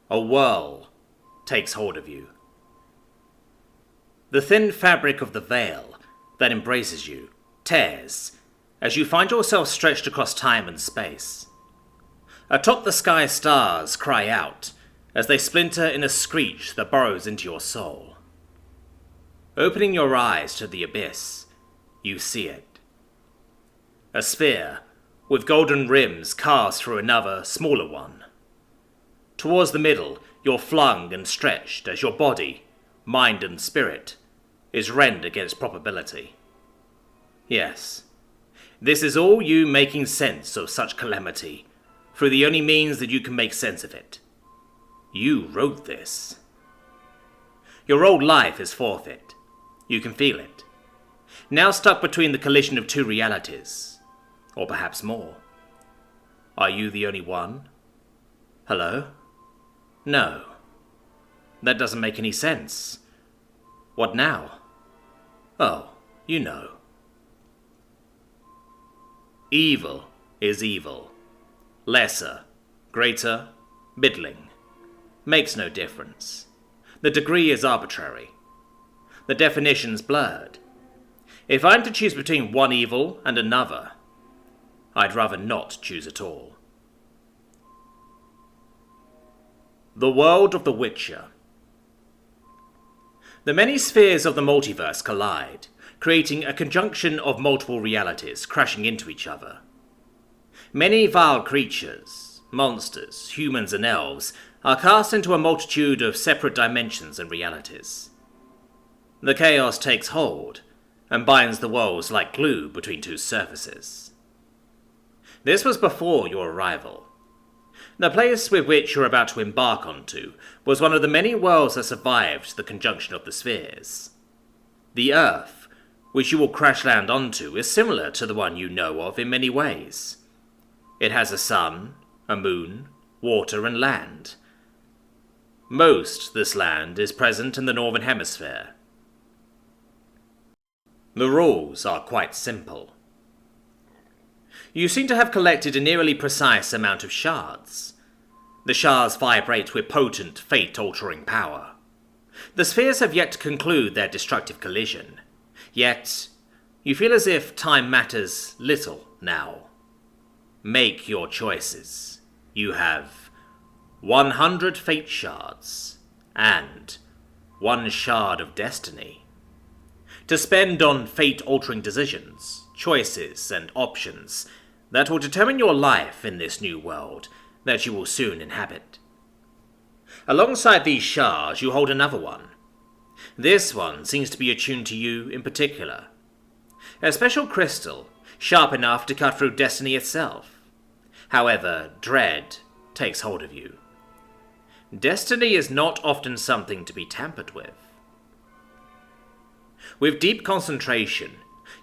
A whirl takes hold of you. The thin fabric of the veil that embraces you tears as you find yourself stretched across time and space. Atop the sky, stars cry out as they splinter in a screech that burrows into your soul. Opening your eyes to the abyss, you see it. A sphere with golden rims cast through another, smaller one. Towards the middle, you're flung and stretched as your body, mind and spirit, is rend against probability. Yes, this is all you making sense of such calamity through the only means that you can make sense of it. You wrote this. Your old life is forfeit. You can feel it. Now stuck between the collision of two realities, or perhaps more. Are you the only one? Hello? No. That doesn't make any sense. What now? Oh, you know. Evil is evil. Lesser, greater, middling. Makes no difference. The degree is arbitrary. The definition's blurred. If I'm to choose between one evil and another, I'd rather not choose at all. The world of The Witcher. The many spheres of the multiverse collide, creating a conjunction of multiple realities crashing into each other. Many vile creatures, monsters, humans and elves, are cast into a multitude of separate dimensions and realities. The chaos takes hold and binds the worlds like glue between two surfaces. This was before your arrival. The place with which you're about to embark onto was one of the many worlds that survived the conjunction of the spheres. The Earth, which you will crash land onto, is similar to the one you know of in many ways. It has a sun, a moon, water and land. Most this land is present in the Northern Hemisphere. The rules are quite simple. You seem to have collected an eerily precise amount of shards. The shards vibrate with potent, fate-altering power. The spheres have yet to conclude their destructive collision, yet you feel as if time matters little now. Make your choices. You have 100 fate shards and 1 shard of destiny to spend on fate-altering decisions, choices, and options that will determine your life in this new world that you will soon inhabit. Alongside these shards, you hold another one. This one seems to be attuned to you in particular. A special crystal, sharp enough to cut through destiny itself. However, dread takes hold of you. Destiny is not often something to be tampered with. With deep concentration,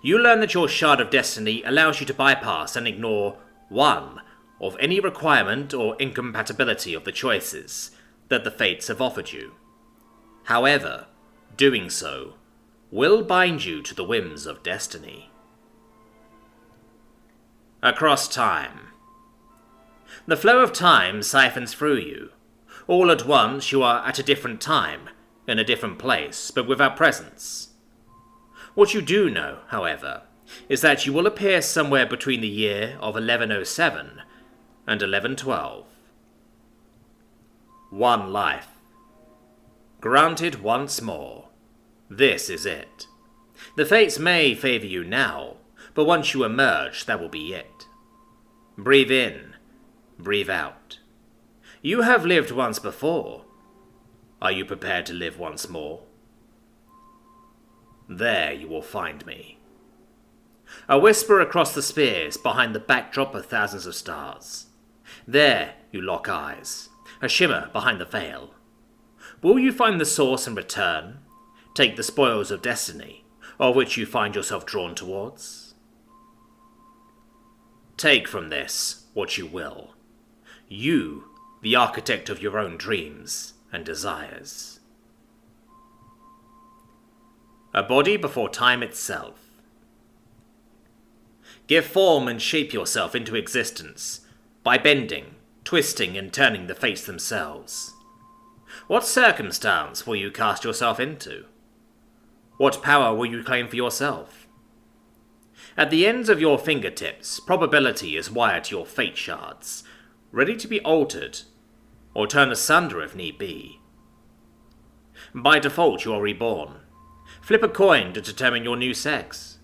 you learn that your shard of destiny allows you to bypass and ignore one of any requirement or incompatibility of the choices that the fates have offered you. However, doing so will bind you to the whims of destiny. Across time. The flow of time siphons through you. All at once you are at a different time, in a different place, but without presence. What you do know, however, is that you will appear somewhere between the year of 1107 and 1112. One life. Granted once more. This is it. The fates may favour you now, but once you emerge, that will be it. Breathe in, breathe out. You have lived once before. Are you prepared to live once more? There you will find me. A whisper across the spheres behind the backdrop of thousands of stars. There you lock eyes, a shimmer behind the veil. Will you find the source and return? Take the spoils of destiny, of which you find yourself drawn towards? Take from this what you will. You, the architect of your own dreams and desires. A body before time itself. Give form and shape yourself into existence by bending, twisting, and turning the fates themselves. What circumstance will you cast yourself into? What power will you claim for yourself? At the ends of your fingertips, probability is wired to your fate shards, ready to be altered, or turned asunder if need be. By default, you are reborn. Flip a coin to determine your new sex.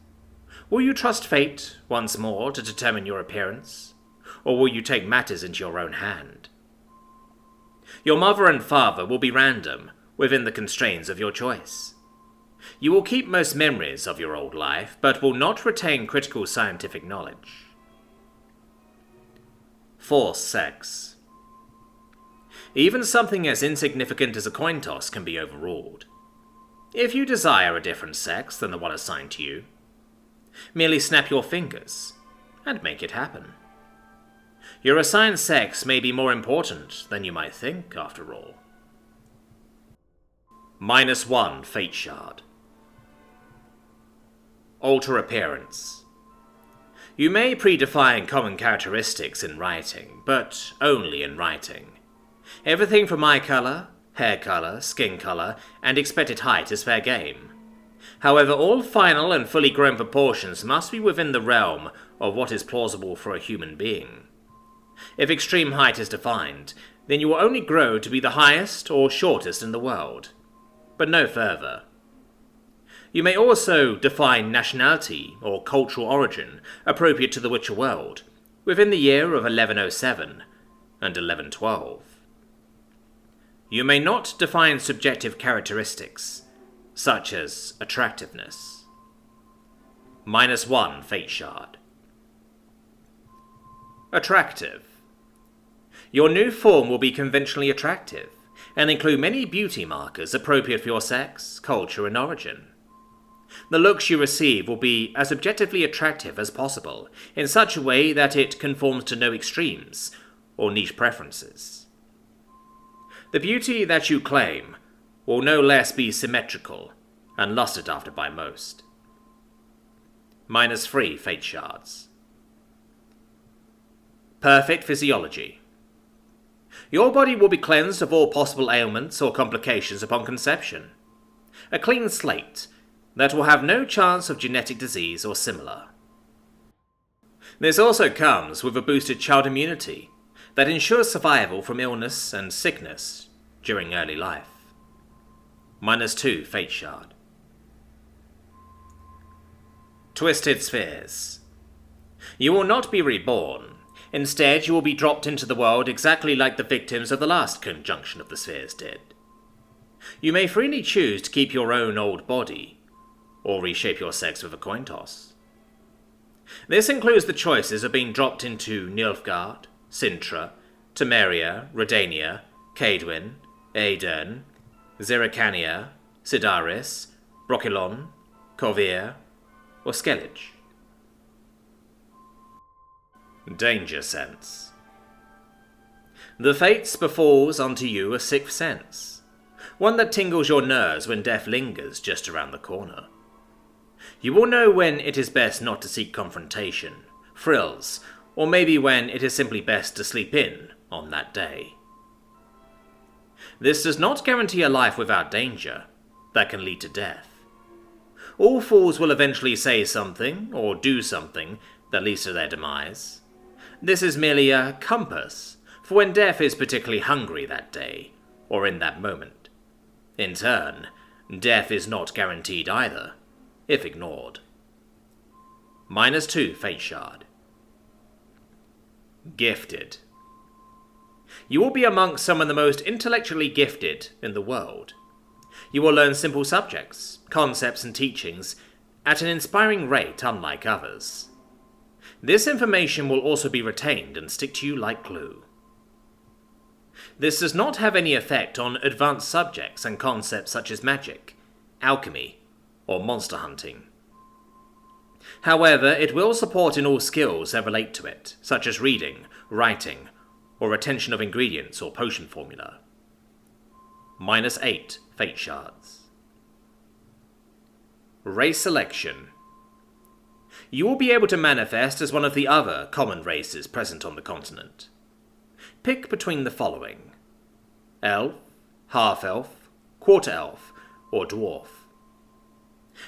Will you trust fate once more to determine your appearance, or will you take matters into your own hand? Your mother and father will be random, within the constraints of your choice. You will keep most memories of your old life, but will not retain critical scientific knowledge. Forced sex. Even something as insignificant as a coin toss can be overruled. If you desire a different sex than the one assigned to you, merely snap your fingers and make it happen. Your assigned sex may be more important than you might think, after all. -1 Fate Shard. Alter appearance. You may predefine common characteristics in writing, but only in writing. Everything from eye color, hair color, skin color, and expected height is fair game. However, all final and fully grown proportions must be within the realm of what is plausible for a human being. If extreme height is defined, then you will only grow to be the highest or shortest in the world, but no further. You may also define nationality or cultural origin appropriate to the Witcher world, within the year of 1107 and 1112. You may not define subjective characteristics, such as attractiveness. -1 Fate Shard. Attractive. Your new form will be conventionally attractive, and include many beauty markers appropriate for your sex, culture, and origin. The looks you receive will be as objectively attractive as possible, in such a way that it conforms to no extremes or niche preferences. The beauty that you claim will no less be symmetrical and lusted after by most. -3 Fate Shards. Perfect physiology. Your body will be cleansed of all possible ailments or complications upon conception. A clean slate that will have no chance of genetic disease or similar. This also comes with a boosted child immunity that ensures survival from illness and sickness during early life. -2 Fate Shard. Twisted Spheres. You will not be reborn. Instead, you will be dropped into the world exactly like the victims of the last conjunction of the spheres did. You may freely choose to keep your own old body, or reshape your sex with a coin toss. This includes the choices of being dropped into Nilfgaard, Sintra, Temeria, Redania, Cadwin, Aedirn, Zerrikania, Sidaris, Brokilon, Kovir, or Skellige. Danger Sense. The fates befalls unto you a sixth sense, one that tingles your nerves when death lingers just around the corner. You will know when it is best not to seek confrontation, thrills, or maybe when it is simply best to sleep in on that day. This does not guarantee a life without danger that can lead to death. All fools will eventually say something or do something that leads to their demise. This is merely a compass for when death is particularly hungry that day, or in that moment. In turn, death is not guaranteed either, if ignored. -2 Fate Shard. Gifted. You will be amongst some of the most intellectually gifted in the world. You will learn simple subjects, concepts, and teachings at an inspiring rate unlike others. This information will also be retained and stick to you like glue. This does not have any effect on advanced subjects and concepts such as magic, alchemy, or monster hunting. However, it will support in all skills that relate to it, such as reading, writing, or retention of ingredients or potion formula. -8 Fate Shards. Race Selection. You will be able to manifest as one of the other common races present on the continent. Pick between the following: elf, half-elf, quarter-elf, or dwarf.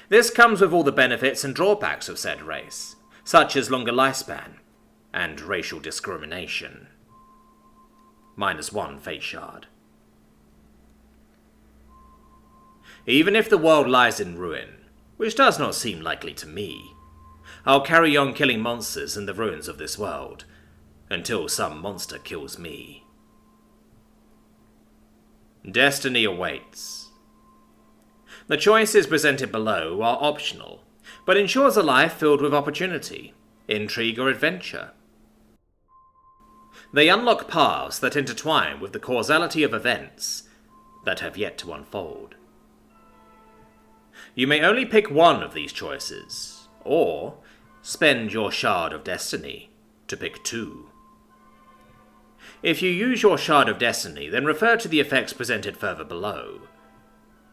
This comes with all the benefits and drawbacks of said race, such as longer lifespan and racial discrimination. -1 fate shard. Even if the world lies in ruin, which does not seem likely to me, I'll carry on killing monsters in the ruins of this world, until some monster kills me. Destiny awaits. The choices presented below are optional, but ensures a life filled with opportunity, intrigue, or adventure. They unlock paths that intertwine with the causality of events that have yet to unfold. You may only pick one of these choices, or spend your shard of destiny to pick two. If you use your shard of destiny, then refer to the effects presented further below.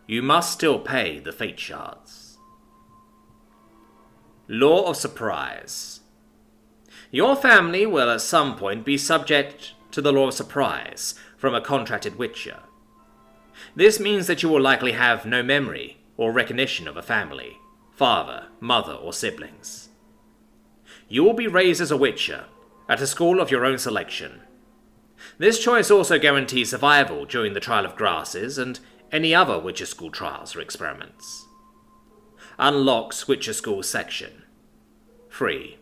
You must still pay the fate shards. Law of surprise. Your family will at some point be subject to the law of surprise from a contracted witcher. This means that you will likely have no memory or recognition of a family, father, mother, or siblings. You will be raised as a witcher at a school of your own selection. This choice also guarantees survival during the trial of grasses and any other Witcher School trials or experiments. Unlocks Witcher School section. Free.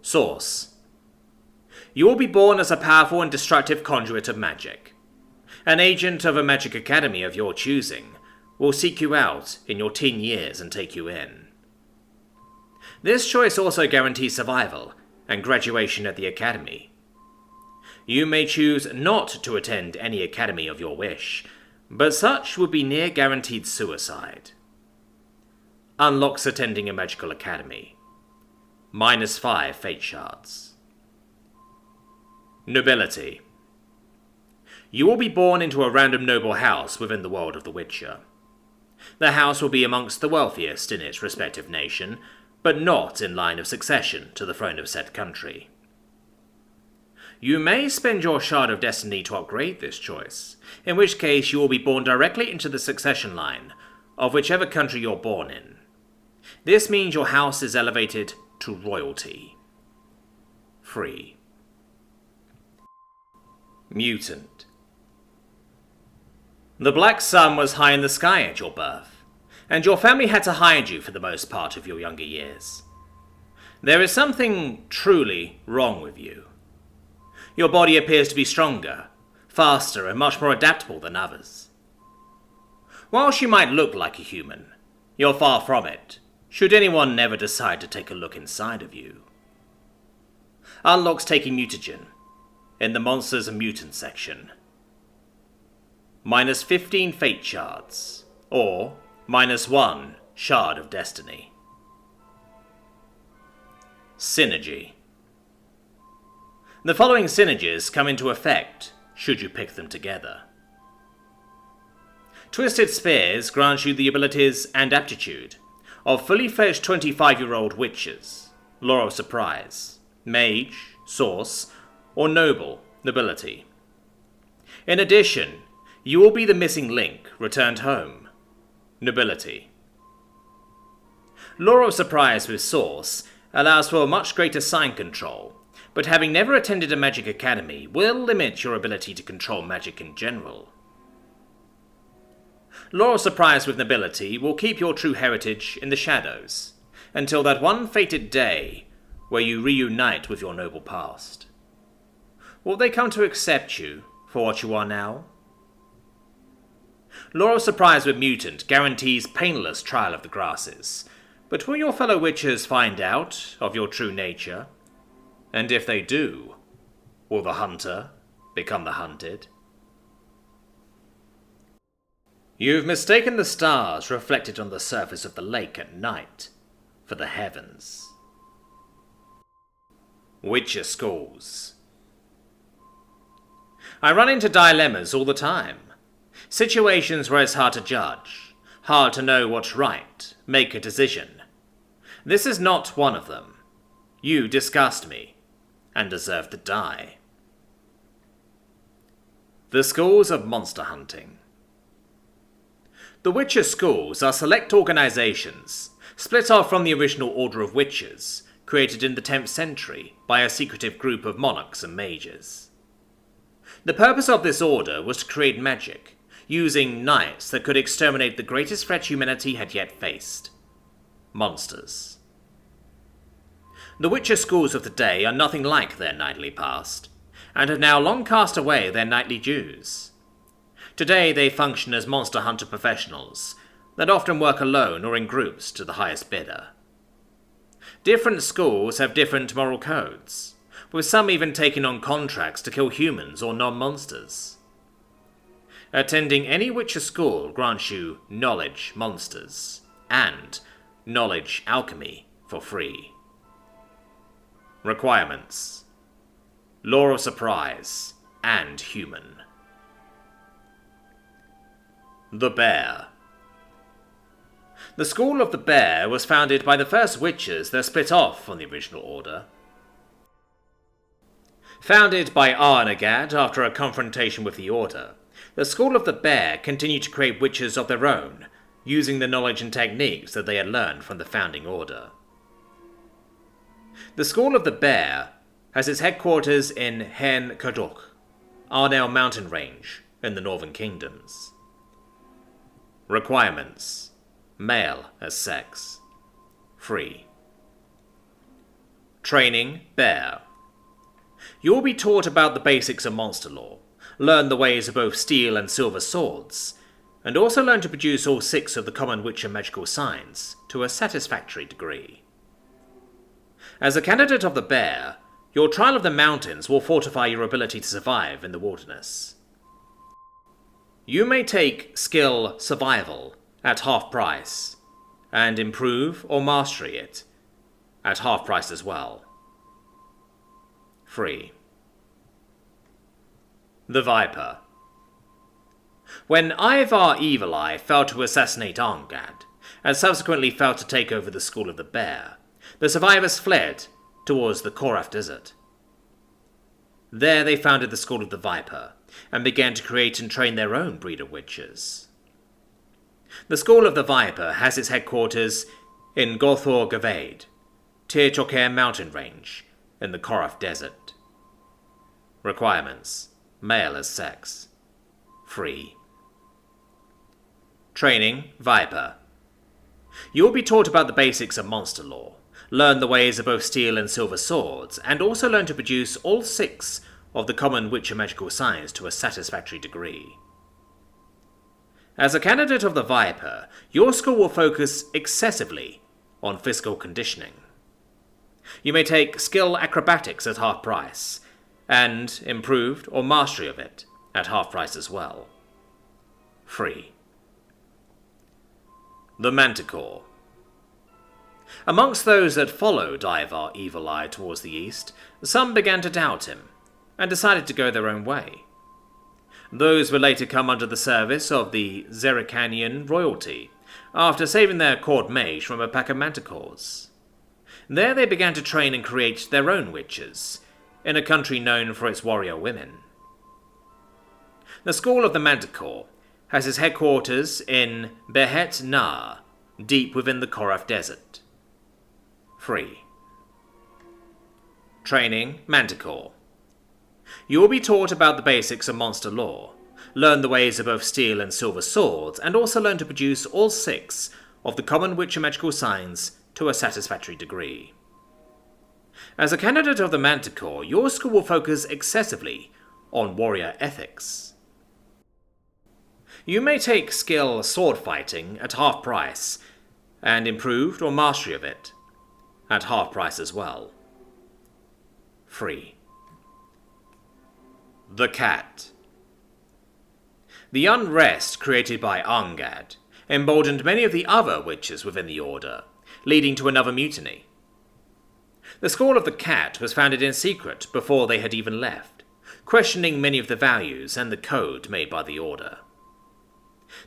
Source. You will be born as a powerful and destructive conduit of magic. An agent of a magic academy of your choosing will seek you out in your teen years and take you in. This choice also guarantees survival and graduation at the academy. You may choose not to attend any academy of your wish, but such would be near guaranteed suicide. Unlocks attending a magical academy. -5 fate shards. Nobility. You will be born into a random noble house within the world of the Witcher. The house will be amongst the wealthiest in its respective nation, but not in line of succession to the throne of said country. You may spend your shard of destiny to upgrade this choice, in which case you will be born directly into the succession line of whichever country you're born in. This means your house is elevated to royalty. Free. Mutant. The black sun was high in the sky at your birth, and your family had to hide you for the most part of your younger years. There is something truly wrong with you. Your body appears to be stronger, faster, and much more adaptable than others. Whilst you might look like a human, you're far from it, should anyone never decide to take a look inside of you. Unlocks taking mutagen in the Monsters and Mutants section. -15 fate shards, or -1 shard of destiny. Synergy. The following synergies come into effect should you pick them together. Twisted Spheres grants you the abilities and aptitude of fully fledged 25-year-old witches, Law of Surprise, Mage, Source, or Noble, Nobility. In addition, you will be the missing link returned home, Nobility. Law of Surprise with Source allows for a much greater sign control, but having never attended a magic academy will limit your ability to control magic in general. Law of Surprise with Nobility will keep your true heritage in the shadows, until that one fated day where you reunite with your noble past. Will they come to accept you for what you are now? Law of Surprise with Mutant guarantees painless trial of the grasses, but will your fellow witchers find out of your true nature? And if they do, will the hunter become the hunted? You've mistaken the stars reflected on the surface of the lake at night for the heavens. Witcher schools. I run into dilemmas all the time. Situations where it's hard to judge, hard to know what's right, make a decision. This is not one of them. You disgust me, and deserve to die. The schools of monster hunting. The Witcher schools are select organizations, split off from the original Order of Witchers, created in the 10th century by a secretive group of monarchs and mages. The purpose of this order was to create magic, using knights that could exterminate the greatest threat humanity had yet faced: monsters. The Witcher schools of today are nothing like their knightly past, and have now long cast away their knightly dues. Today they function as monster hunter professionals that often work alone or in groups to the highest bidder. Different schools have different moral codes, with some even taking on contracts to kill humans or non-monsters. Attending any Witcher school grants you knowledge monsters and knowledge alchemy for free. Requirements: Law of Surprise and Human. The Bear. The School of the Bear was founded by the first Witchers that split off from the original order. Founded by Arnagad after a confrontation with the Order, the School of the Bear continued to create Witchers of their own, using the knowledge and techniques that they had learned from the founding order. The School of the Bear has its headquarters in Hen Kadok, Arnell mountain range in the Northern Kingdoms. Requirements: male as sex. Free. Training: Bear. You will be taught about the basics of monster lore, learn the ways of both steel and silver swords, and also learn to produce all 6 of the common Witcher magical signs to a satisfactory degree. As a candidate of the Bear, your trial of the mountains will fortify your ability to survive in the wilderness. You may take skill survival at half price, and improve or mastery it at half price as well. Free. The Viper. When Ivar Evil Eye failed to assassinate Arngad, and subsequently failed to take over the School of the Bear, the survivors fled towards the Korath Desert. There they founded the School of the Viper, and began to create and train their own breed of witches. The School of the Viper has its headquarters in Gothor Gavaid, Tir Toker mountain range, in the Korath Desert. Requirements: male as sex. Free. Training: Viper. You will be taught about the basics of monster lore, learn the ways of both steel and silver swords, and also learn to produce all 6 of the common Witcher magical signs to a satisfactory degree. As a candidate of the Viper, your school will focus excessively on physical conditioning. You may take skill acrobatics at half price, and improved or mastery of it at half price as well. Free. The Manticore. Amongst those that followed Ivar Evil Eye towards the east, some began to doubt him, and decided to go their own way. Those would later come under the service of the Zerikanian royalty, after saving their court mage from a pack of manticores. There they began to train and create their own witches, in a country known for its warrior women. The School of the Manticore has its headquarters in Behet Nar, deep within the Korath Desert. Free. Training: Manticore. You will be taught about the basics of monster lore, learn the ways of both steel and silver swords, and also learn to produce all 6 of the common Witcher magical signs to a satisfactory degree. As a candidate of the Manticore, your school will focus excessively on warrior ethics. You may take skill sword fighting at half price, and improved or mastery of it at half price as well. Free. The Cat. The unrest created by Arngad emboldened many of the other witches within the Order, leading to another mutiny. The School of the Cat was founded in secret before they had even left, questioning many of the values and the code made by the Order.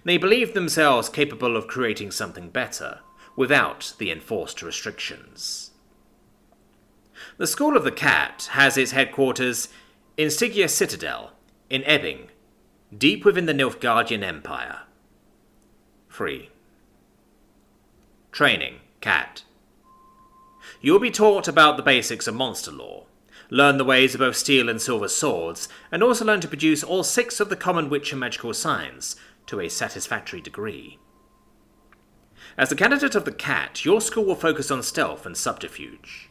They believed themselves capable of creating something better, without the enforced restrictions. The School of the Cat has its headquarters in Stygia Citadel, in Ebbing, deep within the Nilfgaardian Empire. 3. Training, Cat. You will be taught about the basics of monster lore, learn the ways of both steel and silver swords, and also learn to produce all 6 of the common witch and magical signs to a satisfactory degree. As the candidate of the Cat, your school will focus on stealth and subterfuge.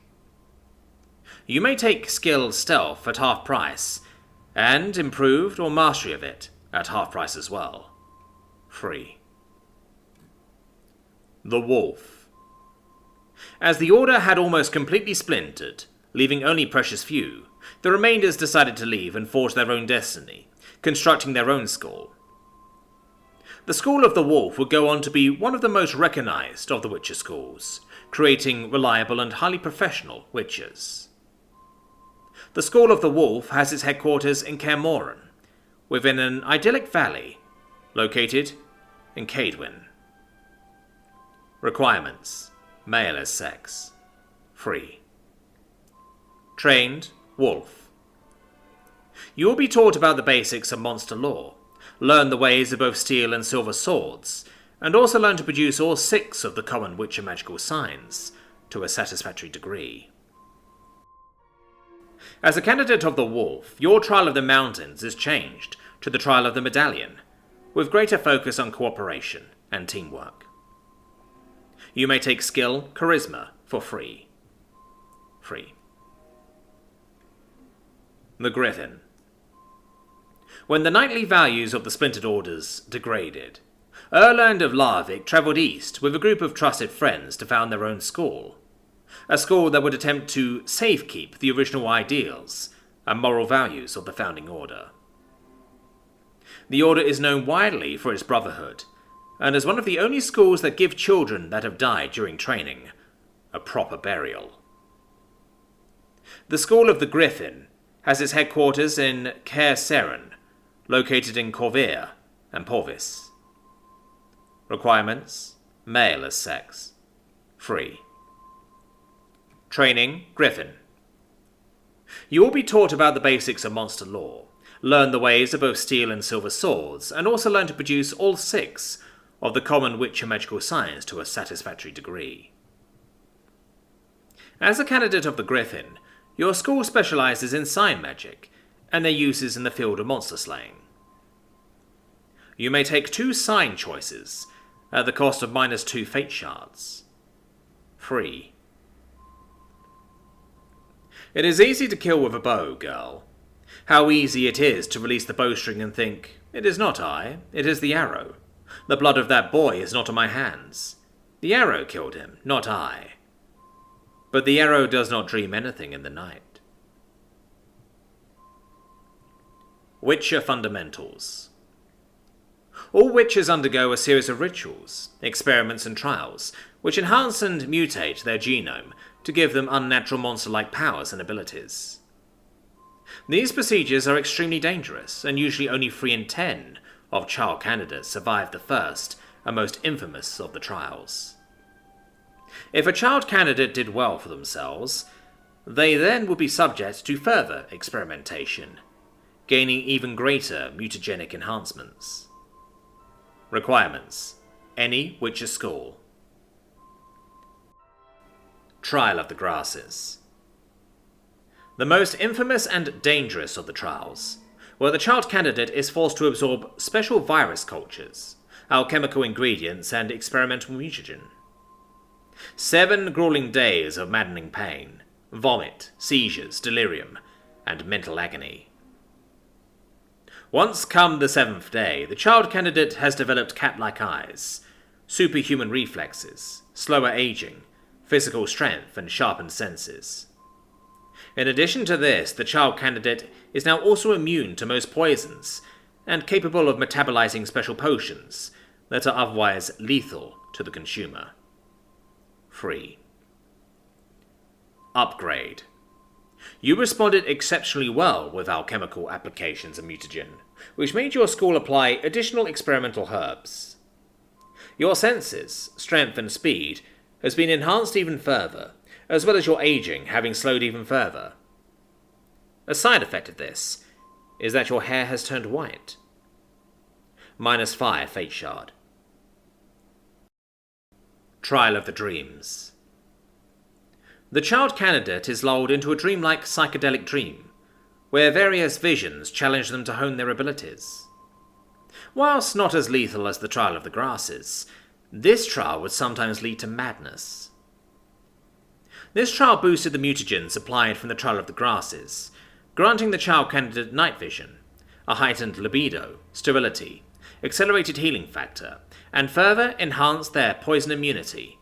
You may take skill stealth at half price, and improved or mastery of it at half price as well. 3. The Wolf. As the Order had almost completely splintered, leaving only precious few, the remainders decided to leave and forge their own destiny, constructing their own school. The School of the Wolf would go on to be one of the most recognized of the Witcher schools, creating reliable and highly professional Witchers. The School of the Wolf has its headquarters in Kaer Morhen, within an idyllic valley located in Cadwyn. Requirements: male as sex. 3. Trained Wolf. You will be taught about the basics of monster lore, learn the ways of both steel and silver swords, and also learn to produce all 6 of the common witch and magical signs to a satisfactory degree. As a candidate of the Wolf, your Trial of the Mountains is changed to the Trial of the Medallion, with greater focus on cooperation and teamwork. You may take skill Charisma for free. 3. The Griffin. When the knightly values of the splintered orders degraded, Erland of Larvik travelled east with a group of trusted friends to found their own school. A school that would attempt to safekeep the original ideals and moral values of the founding order. The order is known widely for its brotherhood, and is one of the only schools that give children that have died during training a proper burial. The School of the Griffin has its headquarters in Kaer Seren, located in Corvair and Porvis. Requirements: male as sex. 3. Training Griffin. You will be taught about the basics of monster lore, learn the ways of both steel and silver swords, and also learn to produce all 6 of the common witch and magical signs to a satisfactory degree. As a candidate of the Griffin, your school specializes in sign magic and their uses in the field of monster slaying. You may take 2 sign choices at the cost of -2 fate shards. 3. It is easy to kill with a bow, girl. How easy it is to release the bowstring and think, "It is not I, it is the arrow. The blood of that boy is not on my hands. The arrow killed him, not I." But the arrow does not dream anything in the night. Witcher Fundamentals. All witches undergo a series of rituals, experiments and trials, which enhance and mutate their genome to give them unnatural monster-like powers and abilities. These procedures are extremely dangerous, and usually only 3 in 10 of child candidates survive the first and most infamous of the trials. If a child candidate did well for themselves, they then would be subject to further experimentation, gaining even greater mutagenic enhancements. Requirements: any Witcher school. Trial of the Grasses. The most infamous and dangerous of the trials, where the child candidate is forced to absorb special virus cultures, alchemical ingredients, and experimental mutagen. 7 grueling days of maddening pain, vomit, seizures, delirium, and mental agony. Once come the 7th day, the child candidate has developed cat-like eyes, superhuman reflexes, slower aging, physical strength, and sharpened senses. In addition to this, the child candidate is now also immune to most poisons, and capable of metabolizing special potions that are otherwise lethal to the consumer. 3. Upgrade. You responded exceptionally well with alchemical applications and mutagen, which made your school apply additional experimental herbs. Your senses, strength and speed has been enhanced even further, as well as your aging having slowed even further. A side effect of this is that your hair has turned white, -5 Fate Shard. Trial of the Dreams. The child candidate is lulled into a dreamlike psychedelic dream, where various visions challenge them to hone their abilities. Whilst not as lethal as the Trial of the Grasses, this trial would sometimes lead to madness. This trial boosted the mutagens supplied from the Trial of the Grasses, granting the child candidate night vision, a heightened libido, sterility, accelerated healing factor, and further enhanced their poison immunity,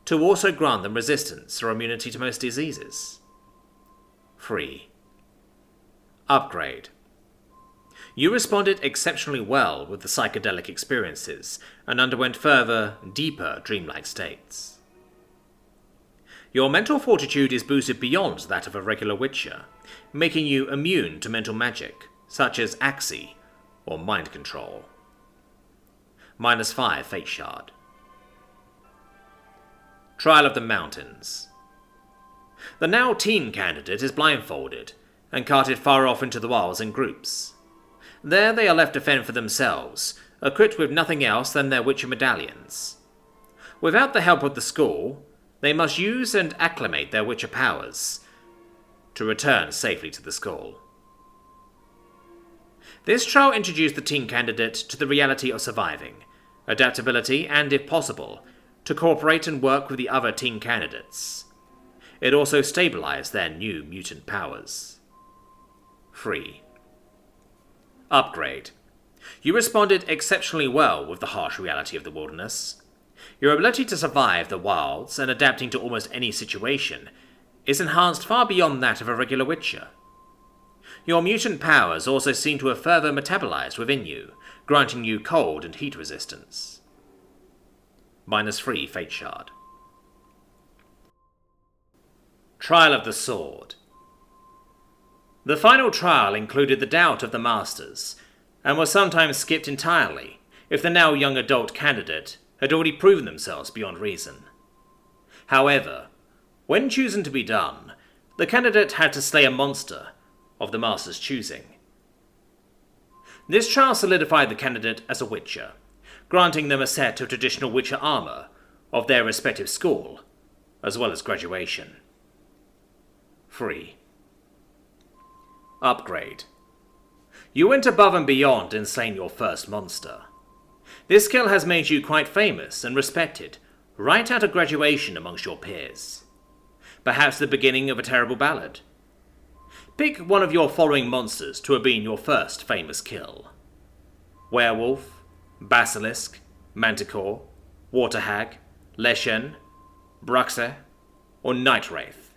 to also grant them resistance or immunity to most diseases. 3. Upgrade. You responded exceptionally well with the psychedelic experiences and underwent further, deeper dreamlike states. Your mental fortitude is boosted beyond that of a regular Witcher, making you immune to mental magic, such as Axii or mind control. -5 Fate Shard. Trial of the Mountains. The now teen candidate is blindfolded and carted far off into the wilds in groups. There they are left to fend for themselves, equipped with nothing else than their Witcher medallions. Without the help of the school, they must use and acclimate their Witcher powers to return safely to the school. This trial introduced the teen candidate to the reality of surviving, adaptability, and, if possible, to cooperate and work with the other teen candidates. It also stabilized their new mutant powers. 3. Upgrade. You responded exceptionally well with the harsh reality of the wilderness. Your ability to survive the wilds and adapting to almost any situation is enhanced far beyond that of a regular Witcher. Your mutant powers also seem to have further metabolized within you, granting you cold and heat resistance. -3 Fate Shard. Trial of the Sword. The final trial included the doubt of the Masters, and was sometimes skipped entirely if the now young adult candidate had already proven themselves beyond reason. However, when chosen to be done, the candidate had to slay a monster of the Master's choosing. This trial solidified the candidate as a Witcher, granting them a set of traditional Witcher armor of their respective school, as well as graduation. 3. Upgrade. You went above and beyond in slaying your first monster. This skill has made you quite famous and respected right out of graduation amongst your peers. Perhaps the beginning of a terrible ballad. Pick one of your following monsters to have been your first famous kill. Werewolf, Basilisk, Manticore, Waterhag, Leshen, Bruxa, or Night Wraith.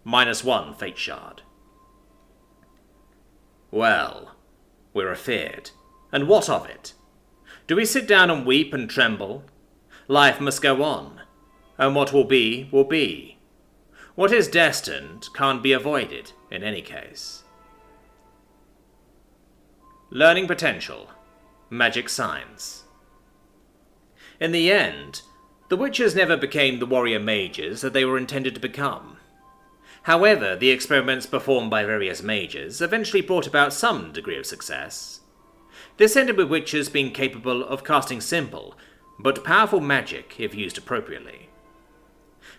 -1 Fate Shard. Well, we're afeard. And what of it? Do we sit down and weep and tremble? Life must go on, and what will be, will be. What is destined can't be avoided in any case. Learning potential. Magic signs. In the end, the Witchers never became the warrior mages that they were intended to become. However, the experiments performed by various mages eventually brought about some degree of success. This ended with Witchers being capable of casting simple, but powerful magic if used appropriately.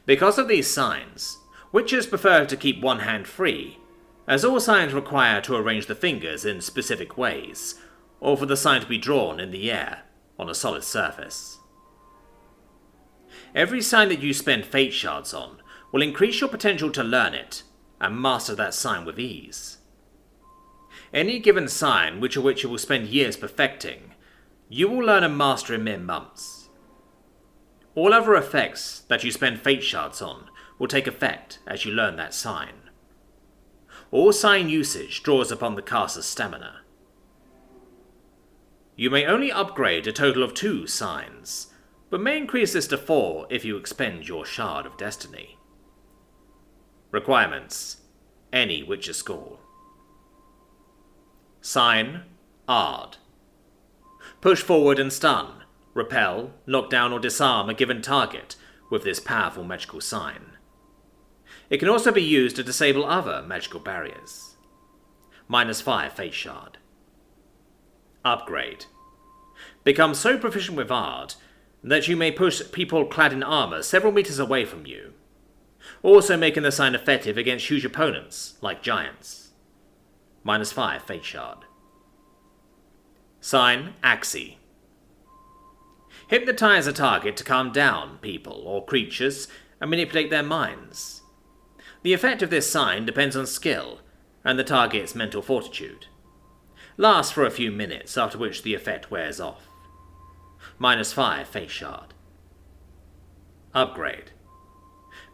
Because of these signs, Witchers prefer to keep one hand free, as all signs require to arrange the fingers in specific ways, or for the sign to be drawn in the air on a solid surface. Every sign that you spend fate shards on will increase your potential to learn it and master that sign with ease. Any given sign which a Witcher will spend years perfecting, you will learn and master in mere months. All other effects that you spend fate shards on will take effect as you learn that sign. All sign usage draws upon the caster's stamina. You may only upgrade a total of 2 signs, but may increase this to 4 if you expend your Shard of Destiny. Requirements: any Witcher school. Sign: Ard. Push forward and stun, repel, knock down or disarm a given target with this powerful magical sign. It can also be used to disable other magical barriers. -5 Fate Shard. Upgrade. Become so proficient with art that you may push people clad in armor several meters away from you, also making the sign effective against huge opponents, like giants. -5 Fate Shard. Sign Axii. Hypnotize a target to calm down people or creatures and manipulate their minds. The effect of this sign depends on skill and the target's mental fortitude. Lasts for a few minutes, after which the effect wears off. -5 Fate Shard. Upgrade.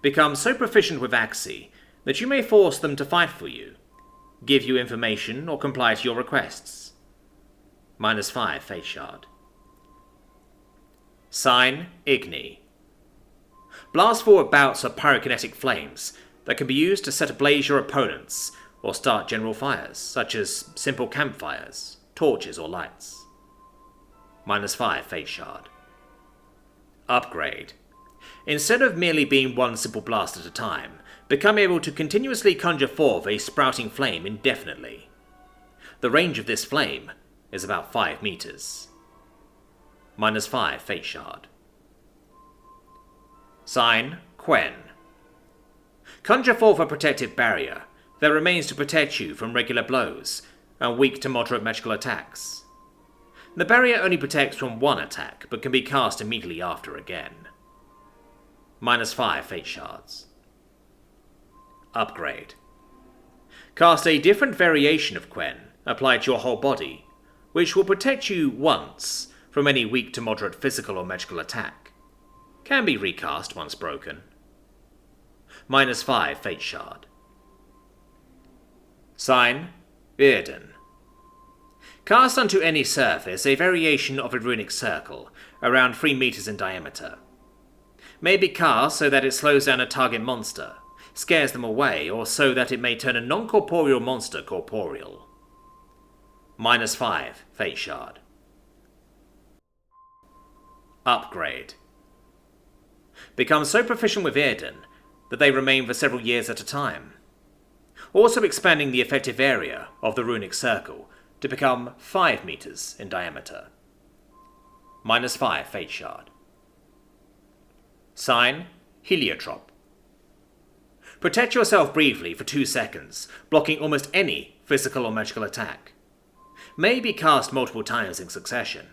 Become so proficient with Axii that you may force them to fight for you, give you information, or comply to your requests. -5 Fate Shard. Sign Igni. Blast forward bouts of pyrokinetic flames that can be used to set ablaze your opponents or start general fires, such as simple campfires, torches, or lights. -5 Fate Shard. Upgrade. Instead of merely being one simple blast at a time, become able to continuously conjure forth a sprouting flame indefinitely. The range of this flame is about 5 meters. -5 Fate Shard. Sign Quen. Conjure forth a protective barrier that remains to protect you from regular blows and weak to moderate magical attacks. The barrier only protects from one attack, but can be cast immediately after again. -5 Fate Shards. Upgrade. Cast a different variation of Quen applied to your whole body, which will protect you once from any weak to moderate physical or magical attack. Can be recast once broken. -5 Fate Shard. Sign Bearden. Cast onto any surface a variation of a runic circle, around 3 meters in diameter. May be cast so that it slows down a target monster, scares them away, or so that it may turn a non-corporeal monster corporeal. -5 Fate Shard. Upgrade. Become so proficient with Bearden that they remain for several years at a time, also expanding the effective area of the runic circle to become 5 meters in diameter. -5 Fate Shard. Sign Heliotrop. Protect yourself briefly for 2 seconds, blocking almost any physical or magical attack. May be cast multiple times in succession.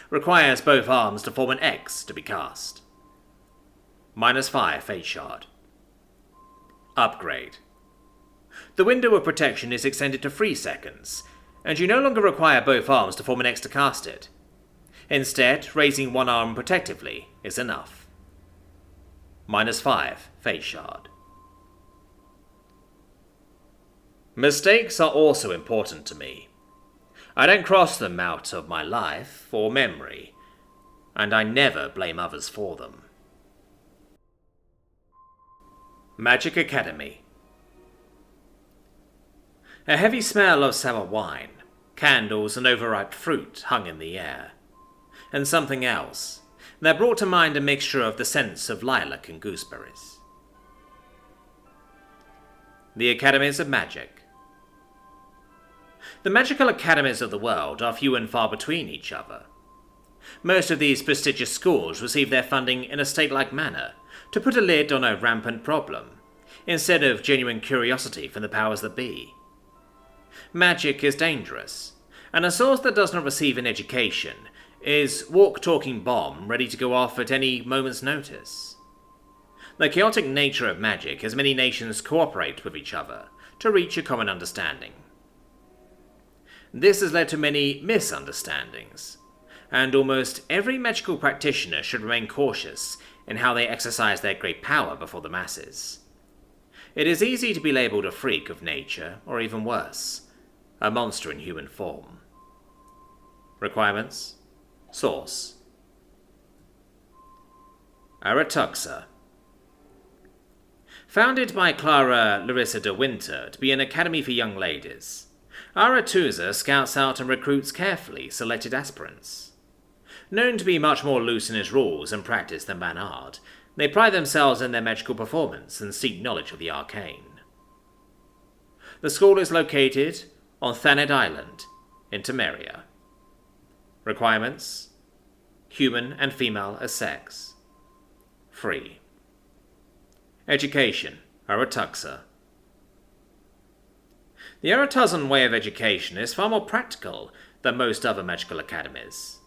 Requires both arms to form an X to be cast. -5 Fate Shard. Upgrade. The window of protection is extended to 3 seconds, and you no longer require both arms to form an X to cast it. Instead, raising one arm protectively is enough. -5 Fate Shard. Mistakes are also important to me. I don't cross them out of my life or memory, and I never blame others for them. Magic Academy. A heavy smell of sour wine, candles and overripe fruit hung in the air, and something else that brought to mind a mixture of the scents of lilac and gooseberries. The Academies of Magic. The magical academies of the world are few and far between each other. Most of these prestigious schools receive their funding in a state-like manner to put a lid on a rampant problem, instead of genuine curiosity from the powers that be. Magic is dangerous, and a source that does not receive an education is walk-talking bomb ready to go off at any moment's notice. The chaotic nature of magic has many nations cooperate with each other to reach a common understanding. This has led to many misunderstandings, and almost every magical practitioner should remain cautious in how they exercise their great power before the masses. It is easy to be labelled a freak of nature, or even worse, a monster in human form. Requirements. Source. Aratuxa. Founded by Clara Larissa de Winter to be an academy for young ladies, Aratuxa scouts out and recruits carefully selected aspirants. Known to be much more loose in its rules and practice than Banard, they pride themselves in their magical performance and seek knowledge of the arcane. The school is located on Thaned Island in Temeria. Requirements: human and female as sex. Free. Education: Aratuxa. The Aratuzan way of education is far more practical than most other magical academies.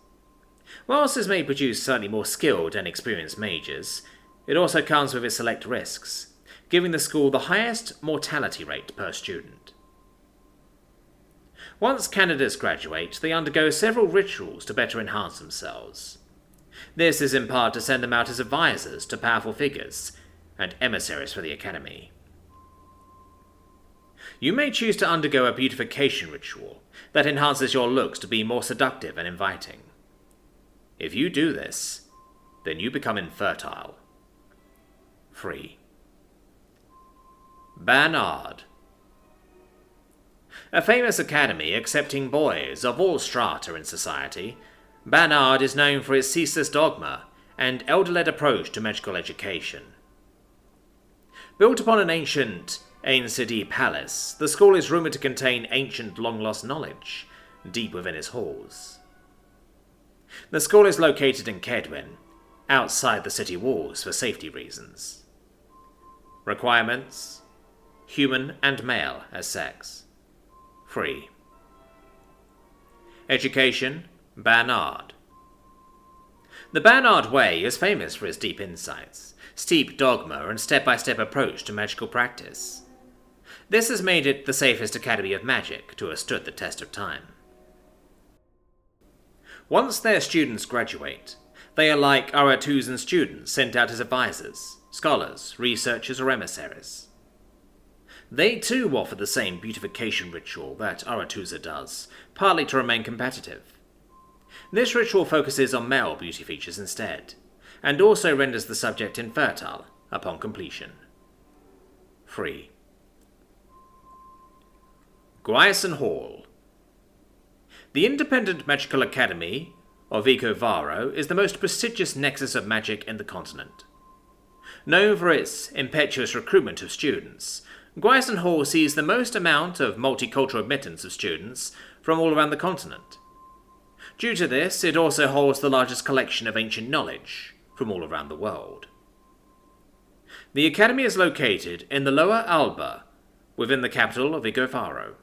Whilst this may produce slightly more skilled and experienced mages, it also comes with its select risks, giving the school the highest mortality rate per student. Once candidates graduate, they undergo several rituals to better enhance themselves. This is in part to send them out as advisors to powerful figures and emissaries for the academy. You may choose to undergo a beautification ritual that enhances your looks to be more seductive and inviting. If you do this, then you become infertile. Free. Barnard. A famous academy accepting boys of all strata in society, Barnard is known for its ceaseless dogma and elder-led approach to magical education. Built upon an ancient Ain Sidi palace, the school is rumoured to contain ancient long-lost knowledge deep within its halls. The school is located in Kedwin, outside the city walls for safety reasons. Requirements: human and male as sex. Free. Education: Barnard. The Barnard Way is famous for its deep insights, steep dogma, and step-by-step approach to magical practice. This has made it the safest academy of magic to have stood the test of time. Once their students graduate, they are like Aratuzan students sent out as advisors, scholars, researchers, or emissaries. They too offer the same beautification ritual that Aratuzza does, partly to remain competitive. This ritual focuses on male beauty features instead, and also renders the subject infertile upon completion. Free. Gryson Hall. The Independent Magical Academy, or Vicovaro, is the most prestigious nexus of magic in the continent. Known for its impetuous recruitment of students, Gryson Hall sees the most amount of multicultural admittance of students from all around the continent. Due to this, it also holds the largest collection of ancient knowledge from all around the world. The academy is located in the Lower Alba, within the capital of Vicovaro.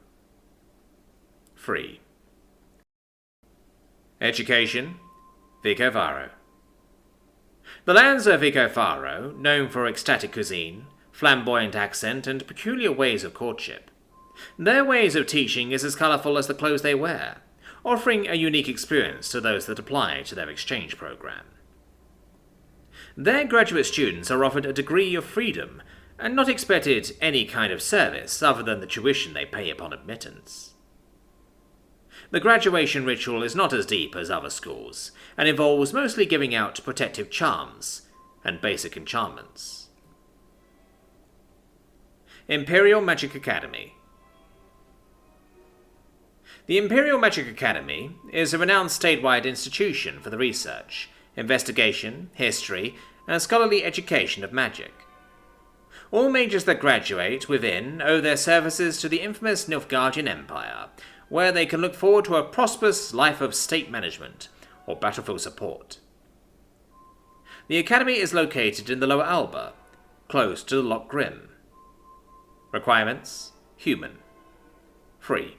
Free. Education: Vicovaro. The lands of Vicovaro, known for ecstatic cuisine, flamboyant accent, and peculiar ways of courtship. Their ways of teaching is as colourful as the clothes they wear, offering a unique experience to those that apply to their exchange program. Their graduate students are offered a degree of freedom and not expected any kind of service other than the tuition they pay upon admittance. The graduation ritual is not as deep as other schools, and involves mostly giving out protective charms and basic enchantments. Imperial Magic Academy. The Imperial Magic Academy is a renowned statewide institution for the research, investigation, history, and scholarly education of magic. All mages that graduate within owe their services to the infamous Nilfgaardian Empire, where they can look forward to a prosperous life of state management or battlefield support. The academy is located in the Lower Alba, close to the Loch Grim. Requirements: human. Free.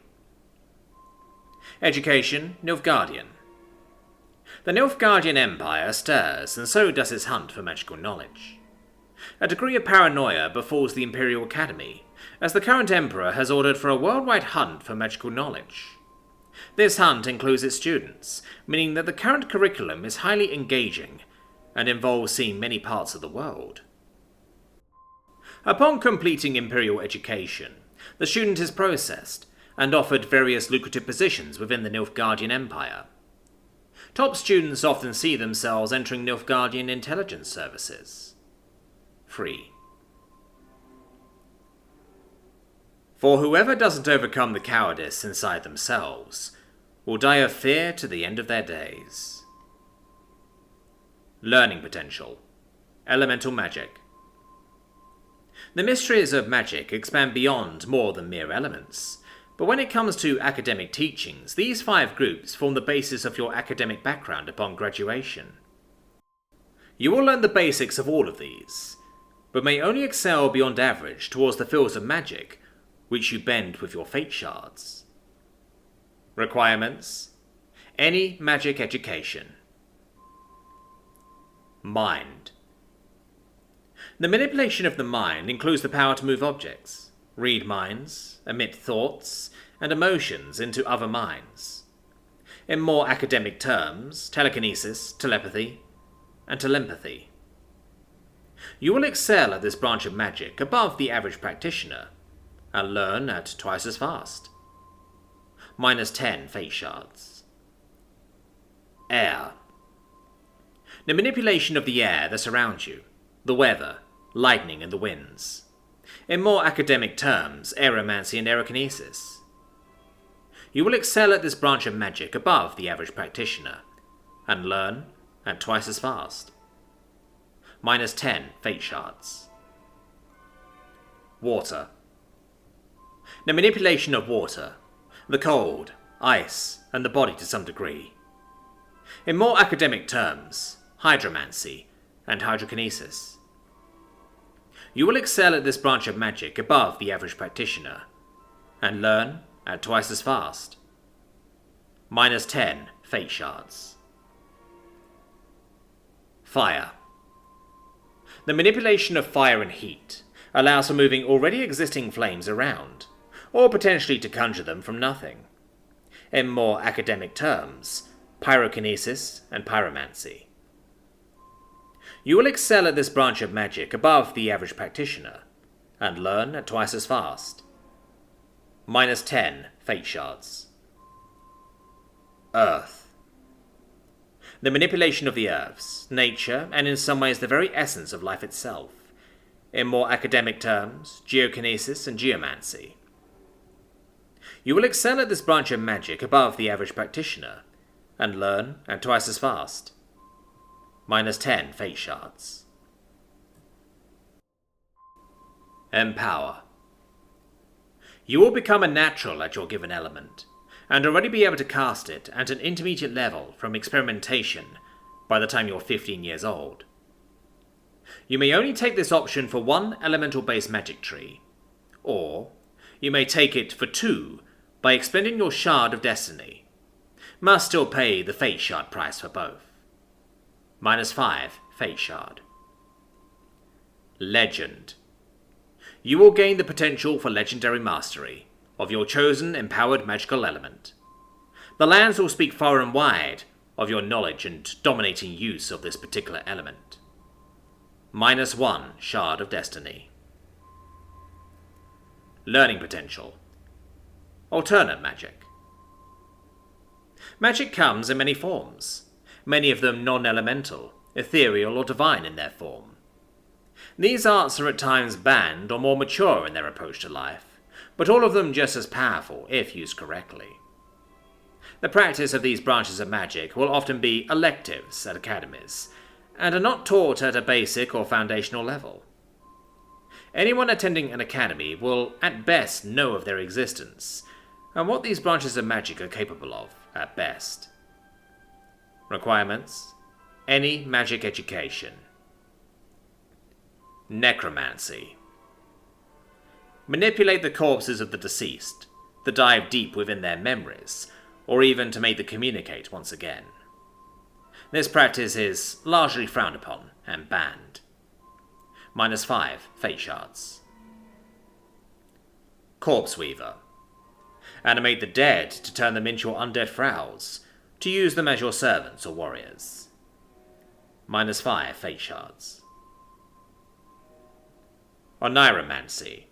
Education: Nilfgaardian. The Nilfgaardian Empire stirs, and so does its hunt for magical knowledge. A degree of paranoia befalls the Imperial Academy, as the current Emperor has ordered for a worldwide hunt for magical knowledge. This hunt includes its students, meaning that the current curriculum is highly engaging and involves seeing many parts of the world. Upon completing Imperial education, the student is processed and offered various lucrative positions within the Nilfgaardian Empire. Top students often see themselves entering Nilfgaardian intelligence services. Free. For whoever doesn't overcome the cowardice inside themselves will die of fear to the end of their days. Learning potential. Elemental magic. The mysteries of magic expand beyond more than mere elements, But when it comes to academic teachings, these 5 groups form the basis of your academic background upon graduation. You will learn the basics of all of these, but may only excel beyond average towards the fields of magic, which you bend with your fate shards. Requirements: any magic education. Mind. The manipulation of the mind includes the power to move objects, read minds, emit thoughts and emotions into other minds. In more academic terms, telekinesis, telepathy, and telepathy. You will excel at this branch of magic above the average practitioner, and learn at twice as fast. -10 fate shards. Air. The manipulation of the air that surrounds you, the weather, lightning and the winds. In more academic terms, aeromancy and aerokinesis. You will excel at this branch of magic above the average practitioner, and learn at twice as fast. -10 fate shards. Water. The manipulation of water, the cold, ice, and the body to some degree. In more academic terms, hydromancy and hydrokinesis. You will excel at this branch of magic above the average practitioner, and learn at twice as fast. -10 fate shards. Fire. The manipulation of fire and heat allows for moving already existing flames around, or potentially to conjure them from nothing. In more academic terms, pyrokinesis and pyromancy. You will excel at this branch of magic above the average practitioner, and learn at twice as fast. -10 fate shards. Earth. The manipulation of the earths, nature, and in some ways the very essence of life itself. In more academic terms, geokinesis and geomancy. You will excel at this branch of magic above the average practitioner, and learn at twice as fast. -10 fate shards. Empower. You will become a natural at your given element, and already be able to cast it at an intermediate level from experimentation by the time you're 15 years old. You may only take this option for 1 elemental-based magic tree, or you may take it for 2 by expending your shard of destiny. Must still pay the fate shard price for both. -5 fate shard. Legend. You will gain the potential for legendary mastery of your chosen empowered magical element. The lands will speak far and wide of your knowledge and dominating use of this particular element. -1 shard of destiny. Learning potential. Alternate magic. Magic comes in many forms, many of them non-elemental, ethereal or divine in their form. These arts are at times banned or more mature in their approach to life, but all of them just as powerful if used correctly. The practice of these branches of magic will often be electives at academies, and are not taught at a basic or foundational level. Anyone attending an academy will at best know of their existence, and what these branches of magic are capable of at best. Requirements: any magic education. Necromancy. Manipulate the corpses of the deceased, to dive deep within their memories, or even to make them communicate once again. This practice is largely frowned upon and banned. -5 fate shards. Corpse Weaver. Animate the dead to turn them into your undead thralls, to use them as your servants or warriors. -5 fate shards. Oniromancy.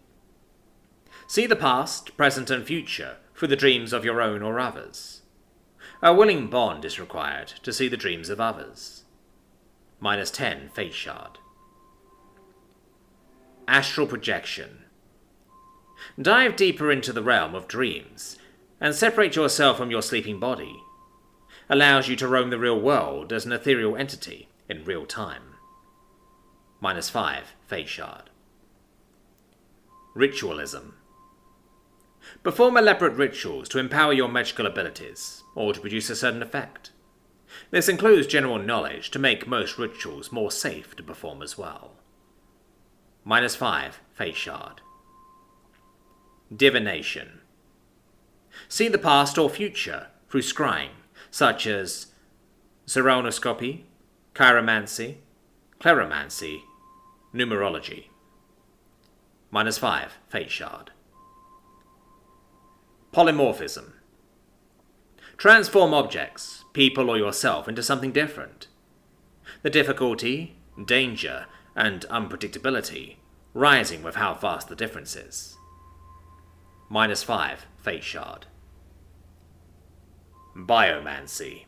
See the past, present and future through the dreams of your own or others. A willing bond is required to see the dreams of others. -10 fate shard. Astral projection. Dive deeper into the realm of dreams and separate yourself from your sleeping body. Allows you to roam the real world as an ethereal entity in real time. -5 fate shard. Ritualism. Perform elaborate rituals to empower your magical abilities, or to produce a certain effect. This includes general knowledge to make most rituals more safe to perform as well. -5, Fate Shard. Divination. See the past or future through scrying, such as Seronoscopy, Chiromancy, Cleromancy, Numerology. -5, Fate Shard. Polymorphism. Transform objects, people or yourself into something different. The difficulty, danger, and unpredictability rising with how vast the difference is. -5, Fate Shard. Biomancy.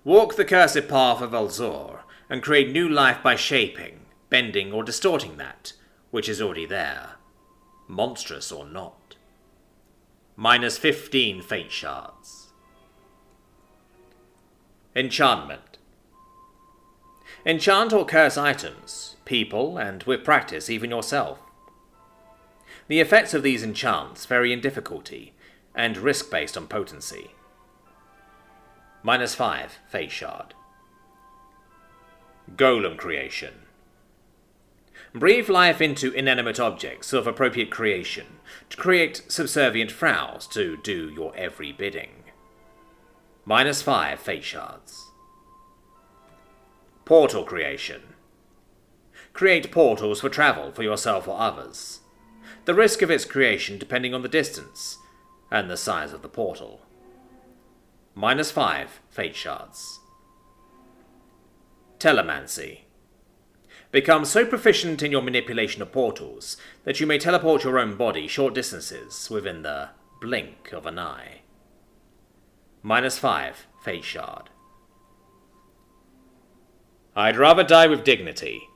Walk the cursed path of Elzor and create new life by shaping, bending, or distorting that which is already there, monstrous or not. -15 Fate Shards. Enchantment. Enchant or curse items, people, and with practice even yourself. The effects of these enchants vary in difficulty and risk based on potency. -5 Fate Shard. Golem creation. Breathe life into inanimate objects of appropriate creation to create subservient frows to do your every bidding. -5 Fate Shards. Portal creation. Create portals for travel for yourself or others. The risk of its creation depending on the distance and the size of the portal. -5 Fate Shards. Telemancy. Become so proficient in your manipulation of portals that you may teleport your own body short distances within the blink of an eye. -5 Fate Shard. I'd rather die with dignity,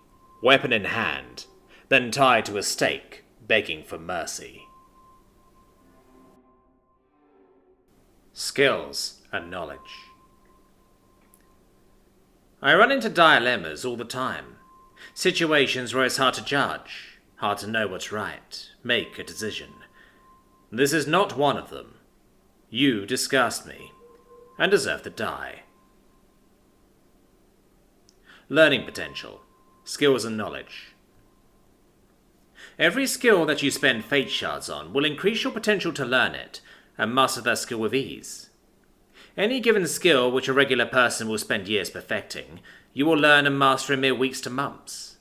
weapon in hand, than tied to a stake, begging for mercy. Skills and knowledge. I run into dilemmas all the time. Situations where it's hard to judge, hard to know what's right, make a decision. This is not one of them. You disgust me, and deserve to die. Learning potential, skills and knowledge. Every skill that you spend Fate Shards on will increase your potential to learn it, and master that skill with ease. Any given skill which a regular person will spend years perfecting, you will learn and master in mere weeks to months.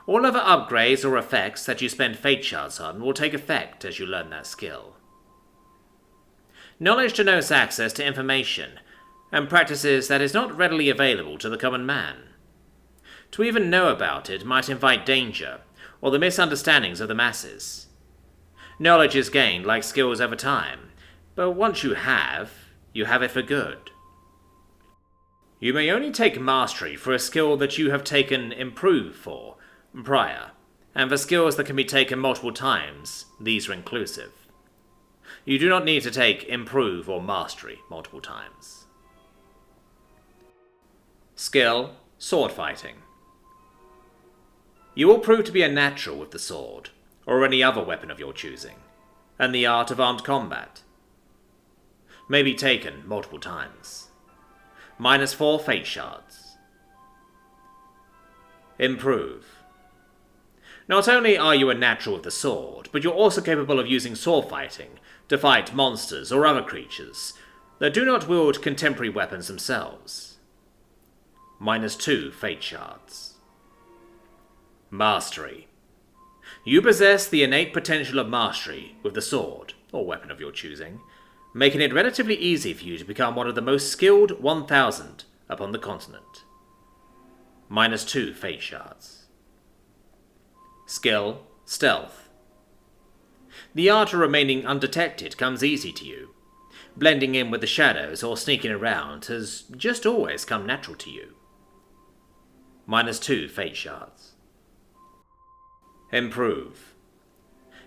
All other upgrades or effects that you spend Fate Shards on will take effect as you learn that skill. Knowledge denotes access to information, and practices that is not readily available to the common man. To even know about it might invite danger, or the misunderstandings of the masses. Knowledge is gained like skills over time, but once you have it for good. You may only take mastery for a skill that you have taken Improve for prior, and for skills that can be taken multiple times, these are inclusive. You do not need to take Improve or Mastery multiple times. Skill, sword fighting. You will prove to be a natural with the sword, or any other weapon of your choosing, and the art of armed combat. May be taken multiple times. -4 Fate Shards. Improve. Not only are you a natural with the sword, but you're also capable of using sword fighting to fight monsters or other creatures that do not wield contemporary weapons themselves. -2 Fate Shards. Mastery. You possess the innate potential of mastery with the sword, or weapon of your choosing, making it relatively easy for you to become one of the most skilled 1,000 upon the continent. -2 Fate Shards. Skill, stealth. The art of remaining undetected comes easy to you. Blending in with the shadows or sneaking around has just always come natural to you. -2 Fate Shards. Improve.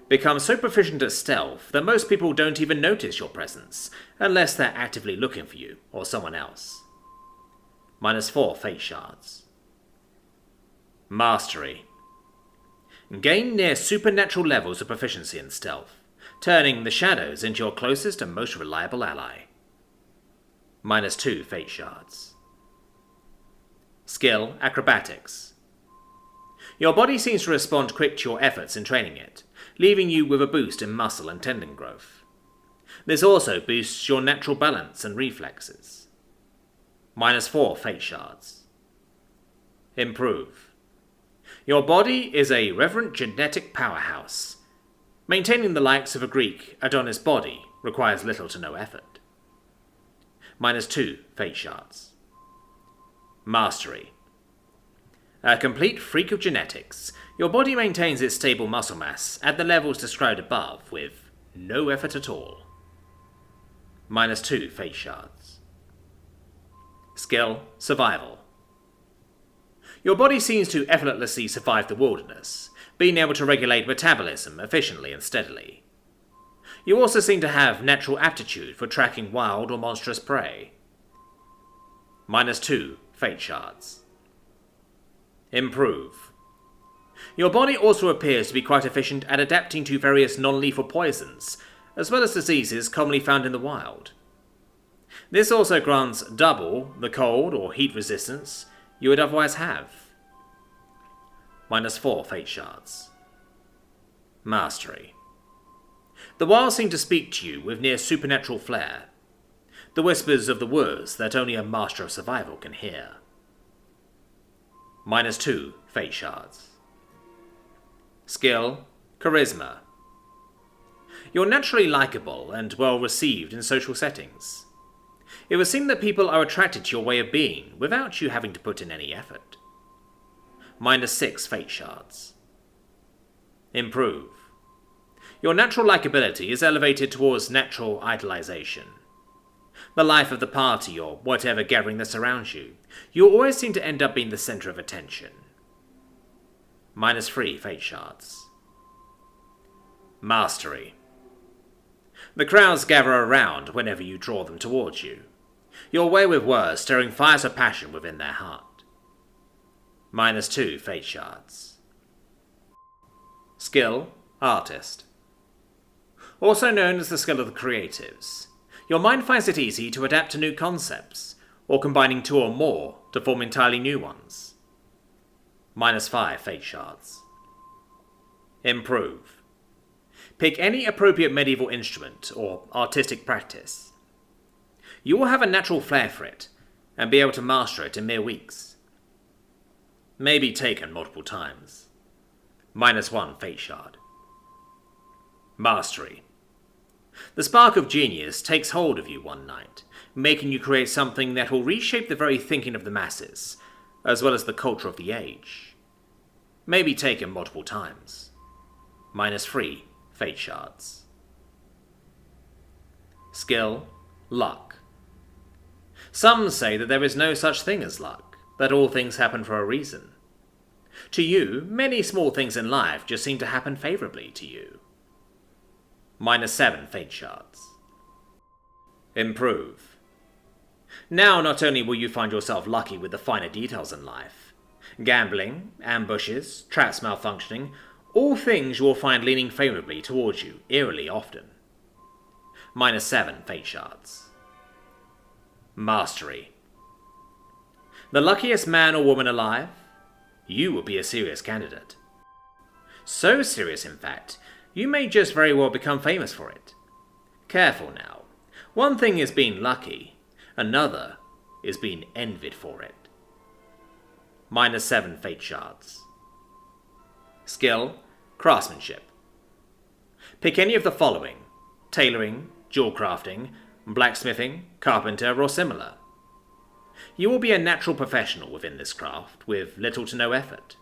Become so proficient at stealth that most people don't even notice your presence, unless they're actively looking for you or someone else. -4 Fate Shards. Mastery. Gain near supernatural levels of proficiency in stealth. turning the shadows into your closest and most reliable ally. -2 fate shards. Skill, acrobatics. Your body seems to respond quick to your efforts in training it, leaving you with a boost in muscle and tendon growth. This also boosts your natural balance and reflexes. -4 fate shards. Improve. Your body is a reverent genetic powerhouse. Maintaining the likes of a Greek Adonis body requires little to no effort. -2 fate shards. Mastery. A complete freak of genetics, your body maintains its stable muscle mass at the levels described above with no effort at all. -2 fate shards. Skill, survival. Your body seems to effortlessly survive the wilderness, being able to regulate metabolism efficiently and steadily. You also seem to have natural aptitude for tracking wild or monstrous prey. -2 fate shards. Improve. Your body also appears to be quite efficient at adapting to various non-lethal poisons, as well as diseases commonly found in the wild. This also grants double the cold or heat resistance you would otherwise have. -4 fate shards. Mastery. The wild seem to speak to you with near supernatural flair, the whispers of the woods that only a master of survival can hear. -2 fate shards. Skill, charisma. You're naturally likable and well received in social settings. It would seem that people are attracted to your way of being without you having to put in any effort. -6 fate shards. Improve. Your natural likability is elevated towards natural idolization. The life of the party or whatever gathering that surrounds you, you always seem to end up being the center of attention. -3 fate shards. Mastery. The crowds gather around whenever you draw them towards you, your way with words stirring fires of passion within their heart. -2 fate shards. Skill, artist. Also known as the skill of the creatives, your mind finds it easy to adapt to new concepts, or combining two or more to form entirely new ones. -5 fate shards. Improve. Pick any appropriate medieval instrument or artistic practice. You will have a natural flair for it, and be able to master it in mere weeks. May be taken multiple times. -1 fate shard. Mastery. The spark of genius takes hold of you one night, making you create something that will reshape the very thinking of the masses, as well as the culture of the age. May be taken multiple times. -3 fate shards. Skill, luck. Some say that there is no such thing as luck, that all things happen for a reason. To you, many small things in life just seem to happen favorably to you. -7 fate shards. Improve. Now not only will you find yourself lucky with the finer details in life, gambling, ambushes, traps malfunctioning, all things you will find leaning favorably towards you eerily often. -7 fate shards. Mastery. The luckiest man or woman alive? You will be a serious candidate. So serious, in fact, you may just very well become famous for it. Careful now. One thing is being lucky, another is being envied for it. -7 fate shards. Skill, craftsmanship. Pick any of the following: tailoring, jewel crafting, blacksmithing, carpenter, or similar. You will be a natural professional within this craft with little to no effort.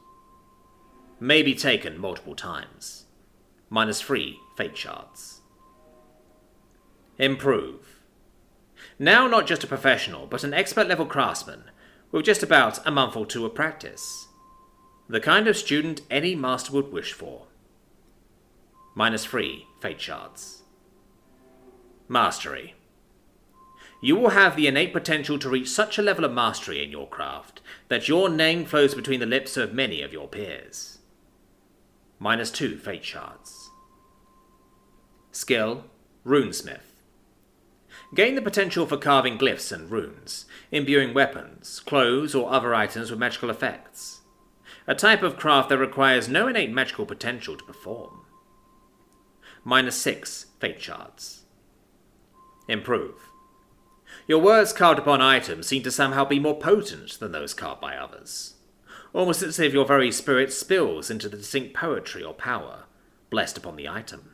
May be taken multiple times. -3 fate shards. Improve. Now not just a professional, but an expert level craftsman with just about a month or two of practice. The kind of student any master would wish for. -3 fate shards. Mastery. You will have the innate potential to reach such a level of mastery in your craft that your name flows between the lips of many of your peers. -2 fate shards. Skill, Runesmith. Gain the potential for carving glyphs and runes, imbuing weapons, clothes, or other items with magical effects. A type of craft that requires no innate magical potential to perform. -6 Fate Shards. Improve. Your words carved upon items seem to somehow be more potent than those carved by others. Almost as if your very spirit spills into the distinct poetry or power blessed upon the item.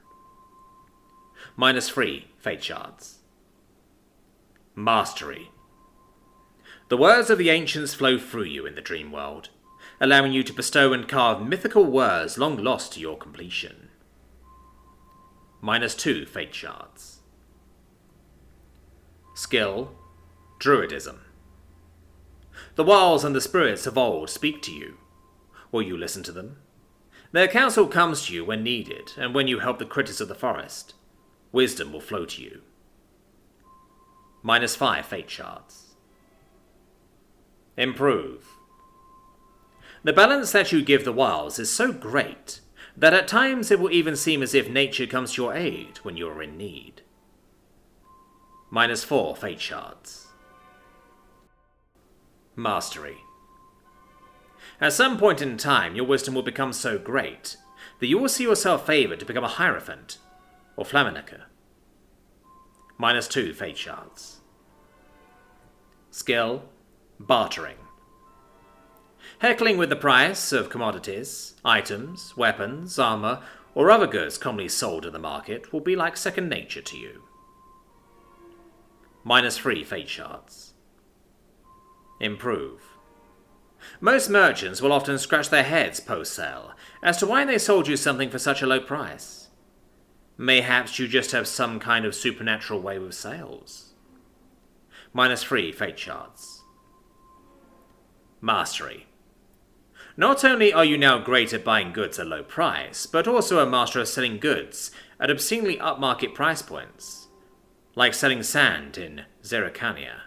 -3 Fate Shards. Mastery. The words of the ancients flow through you in the dream world, allowing you to bestow and carve mythical words long lost to your completion. -2 Fate Shards. Skill, Druidism. The wilds and the spirits of old speak to you. Will you listen to them? Their counsel comes to you when needed, and when you help the critters of the forest, wisdom will flow to you. -5 Fate Shards. Improve. The balance that you give the wilds is so great that at times it will even seem as if nature comes to your aid when you are in need. -4 Fate Shards. Mastery. At some point in time, your wisdom will become so great that you will see yourself favored to become a Hierophant or Flaminiker. -2 Fate Shards. Skill, Bartering. Heckling with the price of commodities, items, weapons, armor, or other goods commonly sold in the market will be like second nature to you. -3 Fate Shards. Improve. Most merchants will often scratch their heads post-sale as to why they sold you something for such a low price. Mayhaps you just have some kind of supernatural way with sales. -3 Fate Shards. Mastery. Not only are you now great at buying goods at low price, but also a master of selling goods at obscenely upmarket price points, like selling sand in Zeracania.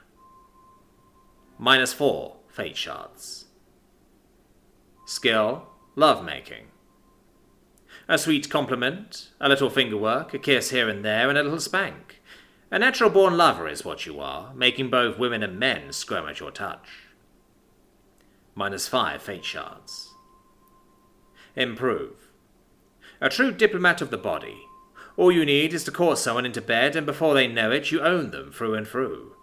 -4 Fate Shards. Skill, Lovemaking. A sweet compliment, a little fingerwork, a kiss here and there, and a little spank. A natural-born lover is what you are, making both women and men squirm at your touch. -5 Fate Shards. Improve. A true diplomat of the body. All you need is to court someone into bed, and before they know it, you own them through and through.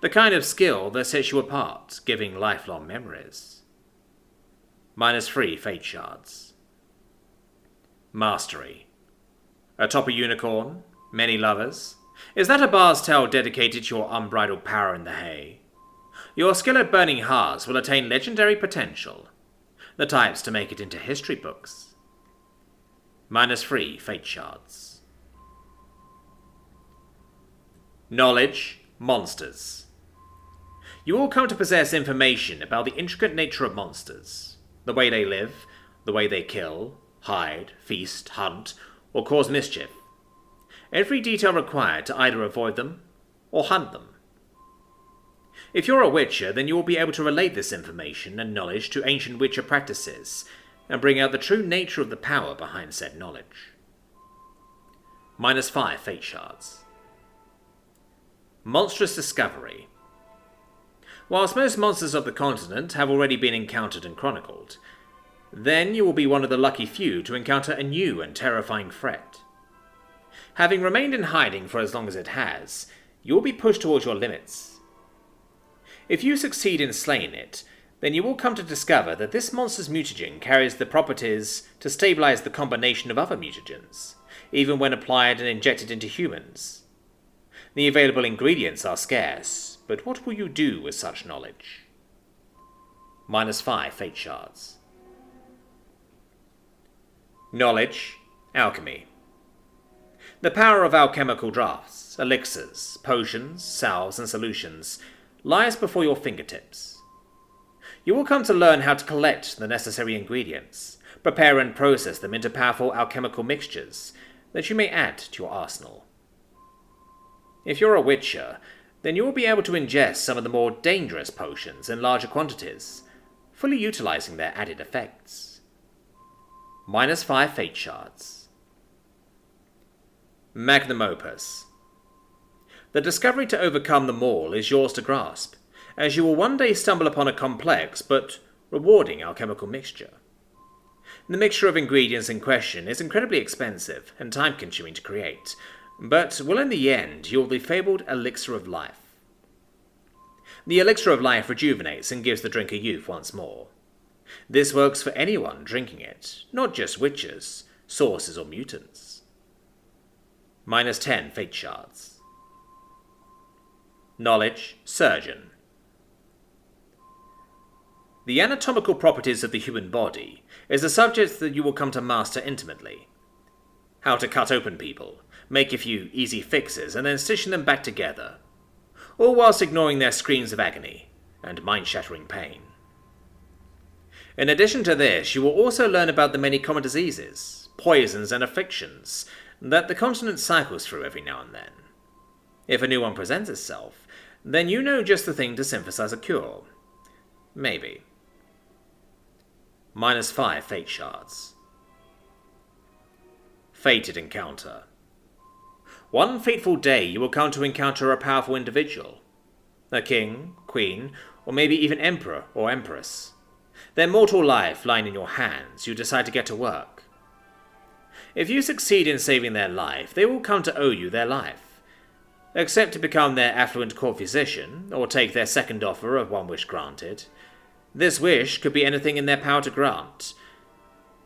The kind of skill that sets you apart, giving lifelong memories. -3 Fate Shards. Mastery. Atop a unicorn, many lovers. Is that a bar's tale dedicated to your unbridled power in the hay? Your skill at burning hearts will attain legendary potential, the types to make it into history books. -3 Fate Shards. Knowledge, Monsters. You will come to possess information about the intricate nature of monsters, the way they live, the way they kill, hide, feast, hunt, or cause mischief. Every detail required to either avoid them or hunt them. If you're a witcher, then you will be able to relate this information and knowledge to ancient witcher practices and bring out the true nature of the power behind said knowledge. -5 Fate Shards. Monstrous Discovery. Whilst most monsters of the continent have already been encountered and chronicled, then you will be one of the lucky few to encounter a new and terrifying threat. Having remained in hiding for as long as it has, you will be pushed towards your limits. If you succeed in slaying it, then you will come to discover that this monster's mutagen carries the properties to stabilize the combination of other mutagens, even when applied and injected into humans. The available ingredients are scarce, but what will you do with such knowledge? -5 Fate Shards. Knowledge, Alchemy. The power of alchemical drafts, elixirs, potions, salves, and solutions lies before your fingertips. You will come to learn how to collect the necessary ingredients, prepare and process them into powerful alchemical mixtures that you may add to your arsenal. If you're a witcher, then you will be able to ingest some of the more dangerous potions in larger quantities, fully utilizing their added effects. -5 Fate Shards. Magnum opus. The discovery to overcome them all is yours to grasp, as you will one day stumble upon a complex but rewarding alchemical mixture. The mixture of ingredients in question is incredibly expensive and time-consuming to create, but will in the end yield the fabled elixir of life. The elixir of life rejuvenates and gives the drinker youth once more. This works for anyone drinking it, not just witches, sorcerers, or mutants. -10 fate shards. Knowledge, surgeon. The anatomical properties of the human body is a subject that you will come to master intimately. How to cut open people, make a few easy fixes, and then stitching them back together, all whilst ignoring their screams of agony and mind-shattering pain. In addition to this, you will also learn about the many common diseases, poisons, and afflictions that the continent cycles through every now and then. If a new one presents itself, then you know just the thing to synthesize a cure. Maybe. -5 fate shards. Fated encounter. One fateful day you will come to encounter a powerful individual. A king, queen, or maybe even emperor or empress. Their mortal life lying in your hands, you decide to get to work. If you succeed in saving their life, they will come to owe you their life. Accept to become their affluent court physician, or take their second offer of one wish granted. This wish could be anything in their power to grant.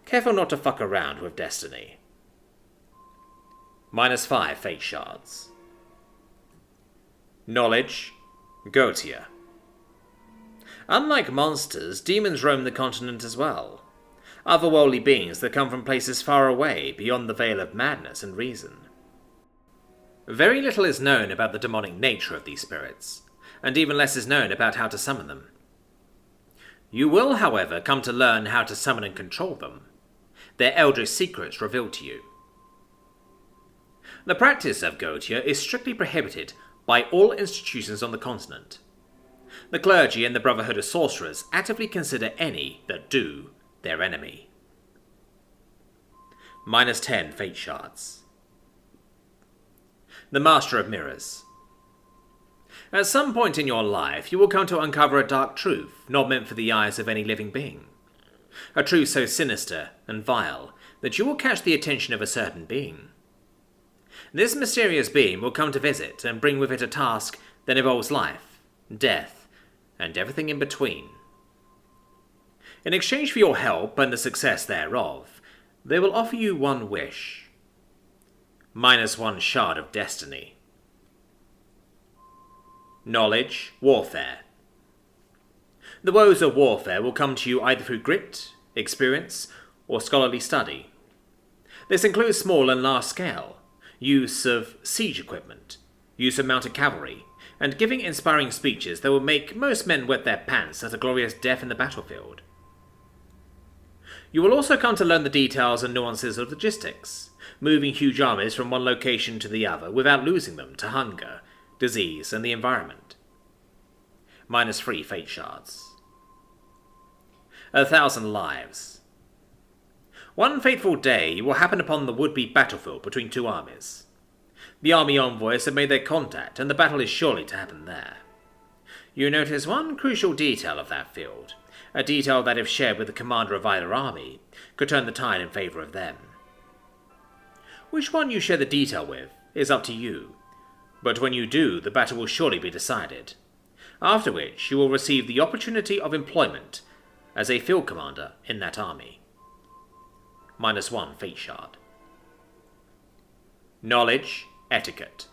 Careful not to fuck around with destiny. -5 fate shards. Knowledge, Gautier. Unlike monsters, demons roam the continent as well. Otherworldly beings that come from places far away beyond the veil of madness and reason. Very little is known about the demonic nature of these spirits, and even less is known about how to summon them. You will, however, come to learn how to summon and control them, their eldritch secrets revealed to you. The practice of Gautier is strictly prohibited by all institutions on the continent. The clergy and the Brotherhood of Sorcerers actively consider any that do their enemy. -10 fate shards. The Master of Mirrors. At some point in your life, you will come to uncover a dark truth not meant for the eyes of any living being. A truth so sinister and vile that you will catch the attention of a certain being. This mysterious being will come to visit and bring with it a task that involves life, death, and everything in between. In exchange for your help and the success thereof, they will offer you one wish. -1 shard of destiny. Knowledge, warfare. The woes of warfare will come to you either through grit, experience, or scholarly study. This includes small and large scale, use of siege equipment, use of mounted cavalry, and giving inspiring speeches that will make most men wet their pants at a glorious death in the battlefield. You will also come to learn the details and nuances of logistics, moving huge armies from one location to the other without losing them to hunger, disease, and the environment. -3 fate shards. 1,000 lives. One fateful day you will happen upon the would-be battlefield between two armies. The army envoys have made their contact, and the battle is surely to happen there. You notice one crucial detail of that field, a detail that if shared with the commander of either army, could turn the tide in favour of them. Which one you share the detail with is up to you, but when you do, the battle will surely be decided, after which you will receive the opportunity of employment as a field commander in that army. -1 fate shard. Knowledge, etiquette.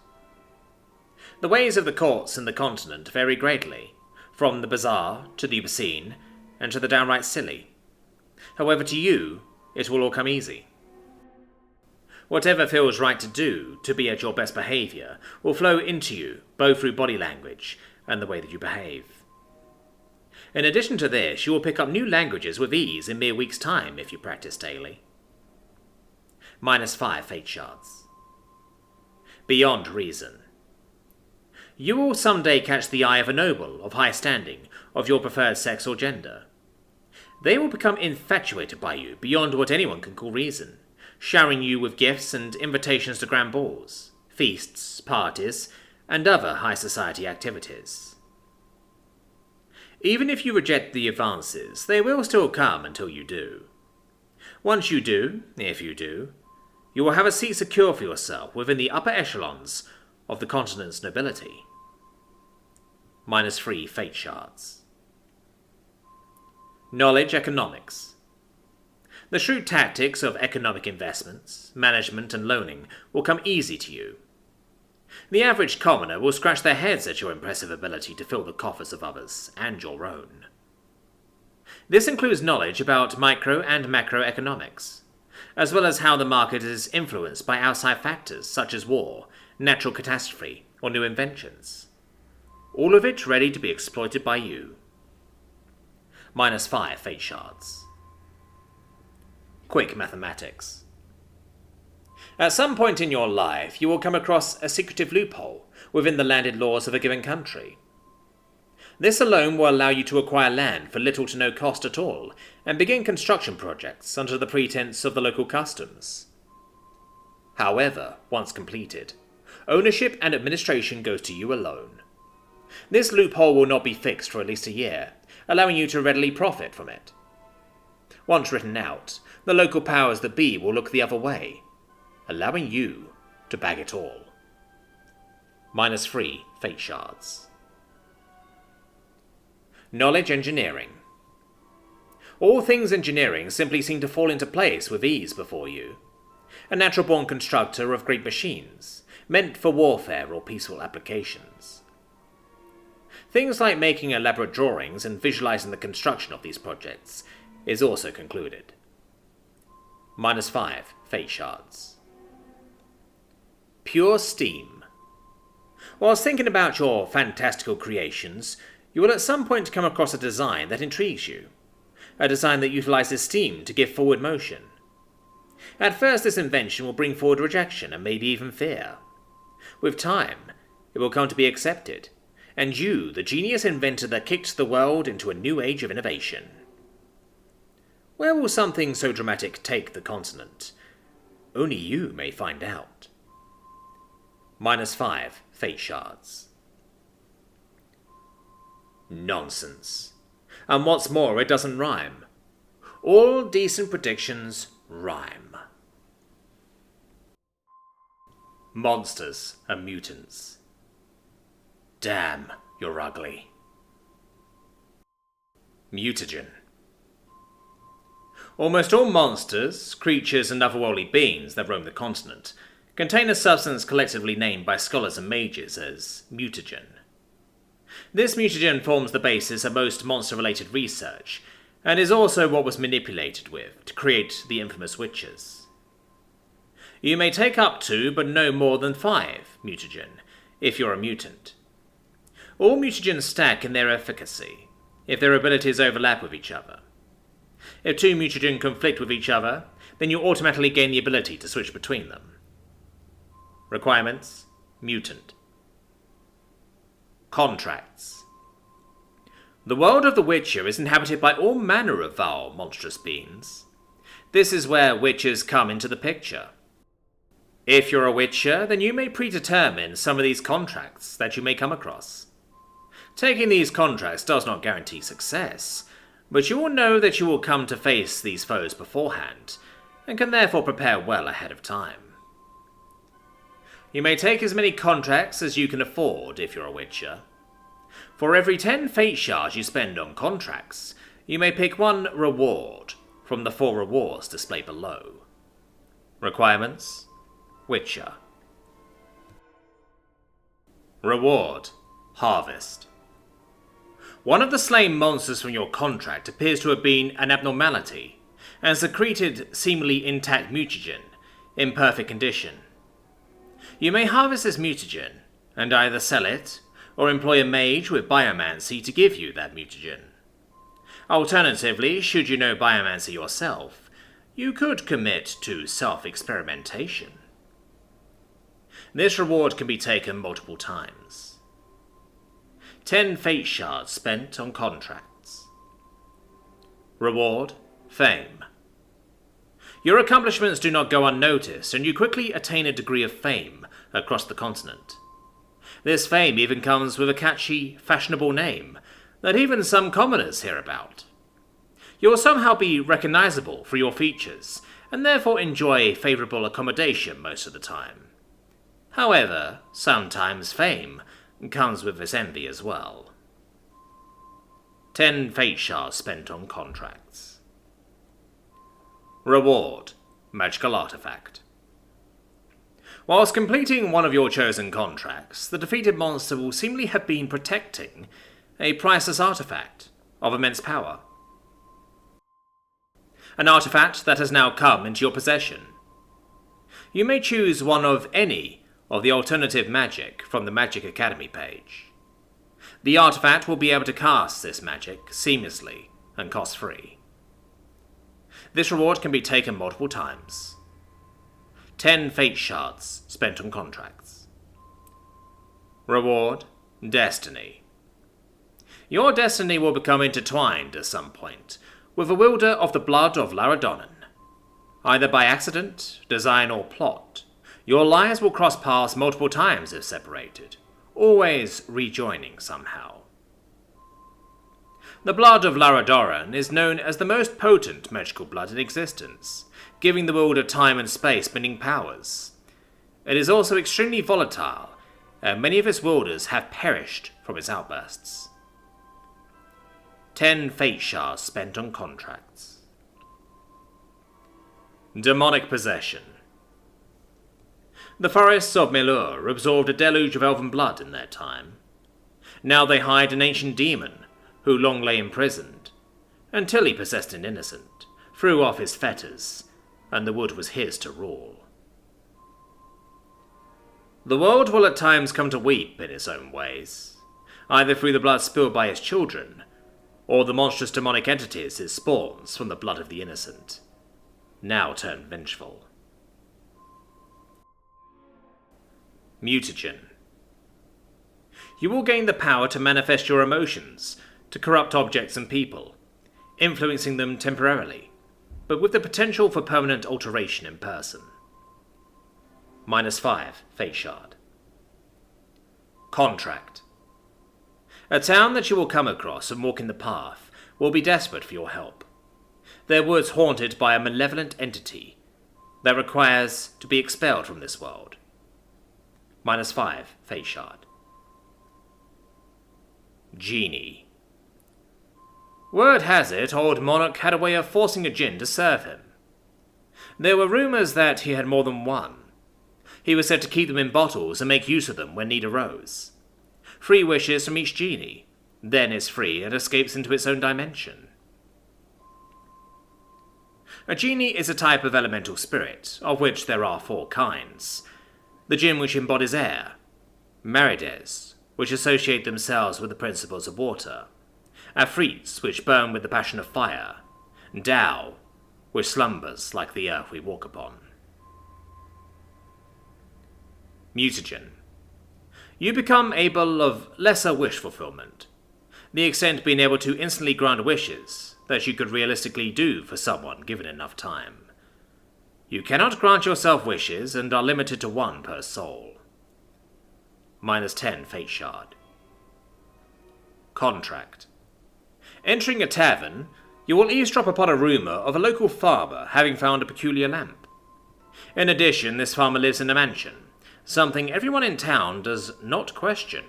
The ways of the courts in the continent vary greatly, from the bizarre to the obscene, and to the downright silly. However, to you, it will all come easy. Whatever feels right to do, to be at your best behaviour, will flow into you, both through body language and the way that you behave. In addition to this, you will pick up new languages with ease in mere weeks' time if you practice daily. -5 fate shards. Beyond reason. You will someday catch the eye of a noble of high standing, of your preferred sex or gender. They will become infatuated by you beyond what anyone can call reason, showering you with gifts and invitations to grand balls, feasts, parties, and other high society activities. Even if you reject the advances, they will still come until you do. Once you do, if you do, you will have a seat secure for yourself within the upper echelons of the continent's nobility. -3 fate shards. Knowledge economics. The shrewd tactics of economic investments, management, and loaning will come easy to you. The average commoner will scratch their heads at your impressive ability to fill the coffers of others and your own. This includes knowledge about micro and macroeconomics, as well as how the market is influenced by outside factors such as war, natural catastrophe, or new inventions. All of it ready to be exploited by you. -5 fate shards. Quick mathematics. At some point in your life, you will come across a secretive loophole within the landed laws of a given country. This alone will allow you to acquire land for little to no cost at all, and begin construction projects under the pretense of the local customs. However, once completed, ownership and administration goes to you alone. This loophole will not be fixed for at least a year, allowing you to readily profit from it. Once written out, the local powers that be will look the other way, allowing you to bag it all. -3 fate shards. Knowledge engineering. All things engineering simply seem to fall into place with ease before you. A natural-born constructor of great machines, meant for warfare or peaceful applications. Things like making elaborate drawings and visualizing the construction of these projects is also concluded. -5 fate shards. Pure steam. Whilst thinking about your fantastical creations, you will at some point come across a design that intrigues you. A design that utilizes steam to give forward motion. At first, this invention will bring forward rejection and maybe even fear. With time, it will come to be accepted, and you, the genius inventor that kicked the world into a new age of innovation. Where will something so dramatic take the continent? Only you may find out. -5 fate shards. Nonsense. And what's more, it doesn't rhyme. All decent predictions rhyme. Monsters and mutants. Damn, you're ugly. Mutagen. Almost all monsters, creatures, and otherworldly beings that roam the continent contain a substance collectively named by scholars and mages as mutagen. This mutagen forms the basis of most monster-related research, and is also what was manipulated with to create the infamous witches. You may take up to, but no more than 5 mutagen, if you're a mutant. All mutagens stack in their efficacy, if their abilities overlap with each other. If 2 mutagen conflict with each other, then you automatically gain the ability to switch between them. Requirements: mutant. Contracts. The world of the Witcher is inhabited by all manner of vile, monstrous beings. This is where witches come into the picture. If you're a Witcher, then you may predetermine some of these contracts that you may come across. Taking these contracts does not guarantee success, but you will know that you will come to face these foes beforehand, and can therefore prepare well ahead of time. You may take as many contracts as you can afford if you're a Witcher. For every 10 fate shards you spend on contracts, you may pick 1 reward from the 4 rewards displayed below. Requirements: Witcher. Reward: Harvest. One of the slain monsters from your contract appears to have been an abnormality, and secreted seemingly intact mutagen in perfect condition. You may harvest this mutagen, and either sell it, or employ a mage with biomancy to give you that mutagen. Alternatively, should you know biomancy yourself, you could commit to self-experimentation. This reward can be taken multiple times. 10 fate shards spent on contracts. Reward: Fame. Your accomplishments do not go unnoticed, and you quickly attain a degree of fame across the continent. This fame even comes with a catchy, fashionable name that even some commoners hear about. You will somehow be recognizable for your features, and therefore enjoy favourable accommodation most of the time. However, sometimes fame comes with this envy as well. 10 fate shards spent on contracts. Reward: Magical Artifact. Whilst completing one of your chosen contracts, the defeated monster will seemingly have been protecting a priceless artifact of immense power. An artifact that has now come into your possession. You may choose one of any of the alternative magic from the Magic Academy page. The artifact will be able to cast this magic seamlessly and cost-free. This reward can be taken multiple times. 10 fate shards spent on contracts. Reward: Destiny. Your destiny will become intertwined at some point with a wielder of the blood of Laradonan. Either by accident, design, or plot, your lives will cross paths multiple times if separated, always rejoining somehow. The blood of Laradoran is known as the most potent magical blood in existence, giving the wielder time and space-bending powers. It is also extremely volatile, and many of its wielders have perished from its outbursts. 10 fate shards spent on contracts. Demonic Possession. The forests of Melur absorbed a deluge of elven blood in their time. Now they hide an ancient demon who long lay imprisoned, until he possessed an innocent, threw off his fetters, and the wood was his to rule. The world will at times come to weep in its own ways, either through the blood spilled by its children, or the monstrous demonic entities it spawns from the blood of the innocent, now turned vengeful. Mutagen. You will gain the power to manifest your emotions, to corrupt objects and people, influencing them temporarily, but with the potential for permanent alteration in person. -5 fate shard. Contract. A town that you will come across and walk in the path will be desperate for your help. Their woods haunted by a malevolent entity that requires to be expelled from this world. -5 fate shard. Genie. Word has it old Monarch had a way of forcing a djinn to serve him. There were rumours that he had more than one. He was said to keep them in bottles and make use of them when need arose. 3 wishes from each genie, then is free and escapes into its own dimension. A genie is a type of elemental spirit, of which there are 4 kinds. The jinn which embodies air, Marides, which associate themselves with the principles of water, Afrits, which burn with the passion of fire, Tao, which slumbers like the earth we walk upon. Mutagen. You become able of lesser wish fulfillment, the extent being able to instantly grant wishes that you could realistically do for someone given enough time. You cannot grant yourself wishes and are limited to 1 per soul. -10 fate shard. Contract. Entering a tavern, you will eavesdrop upon a rumour of a local farmer having found a peculiar lamp. In addition, this farmer lives in a mansion, something everyone in town does not question.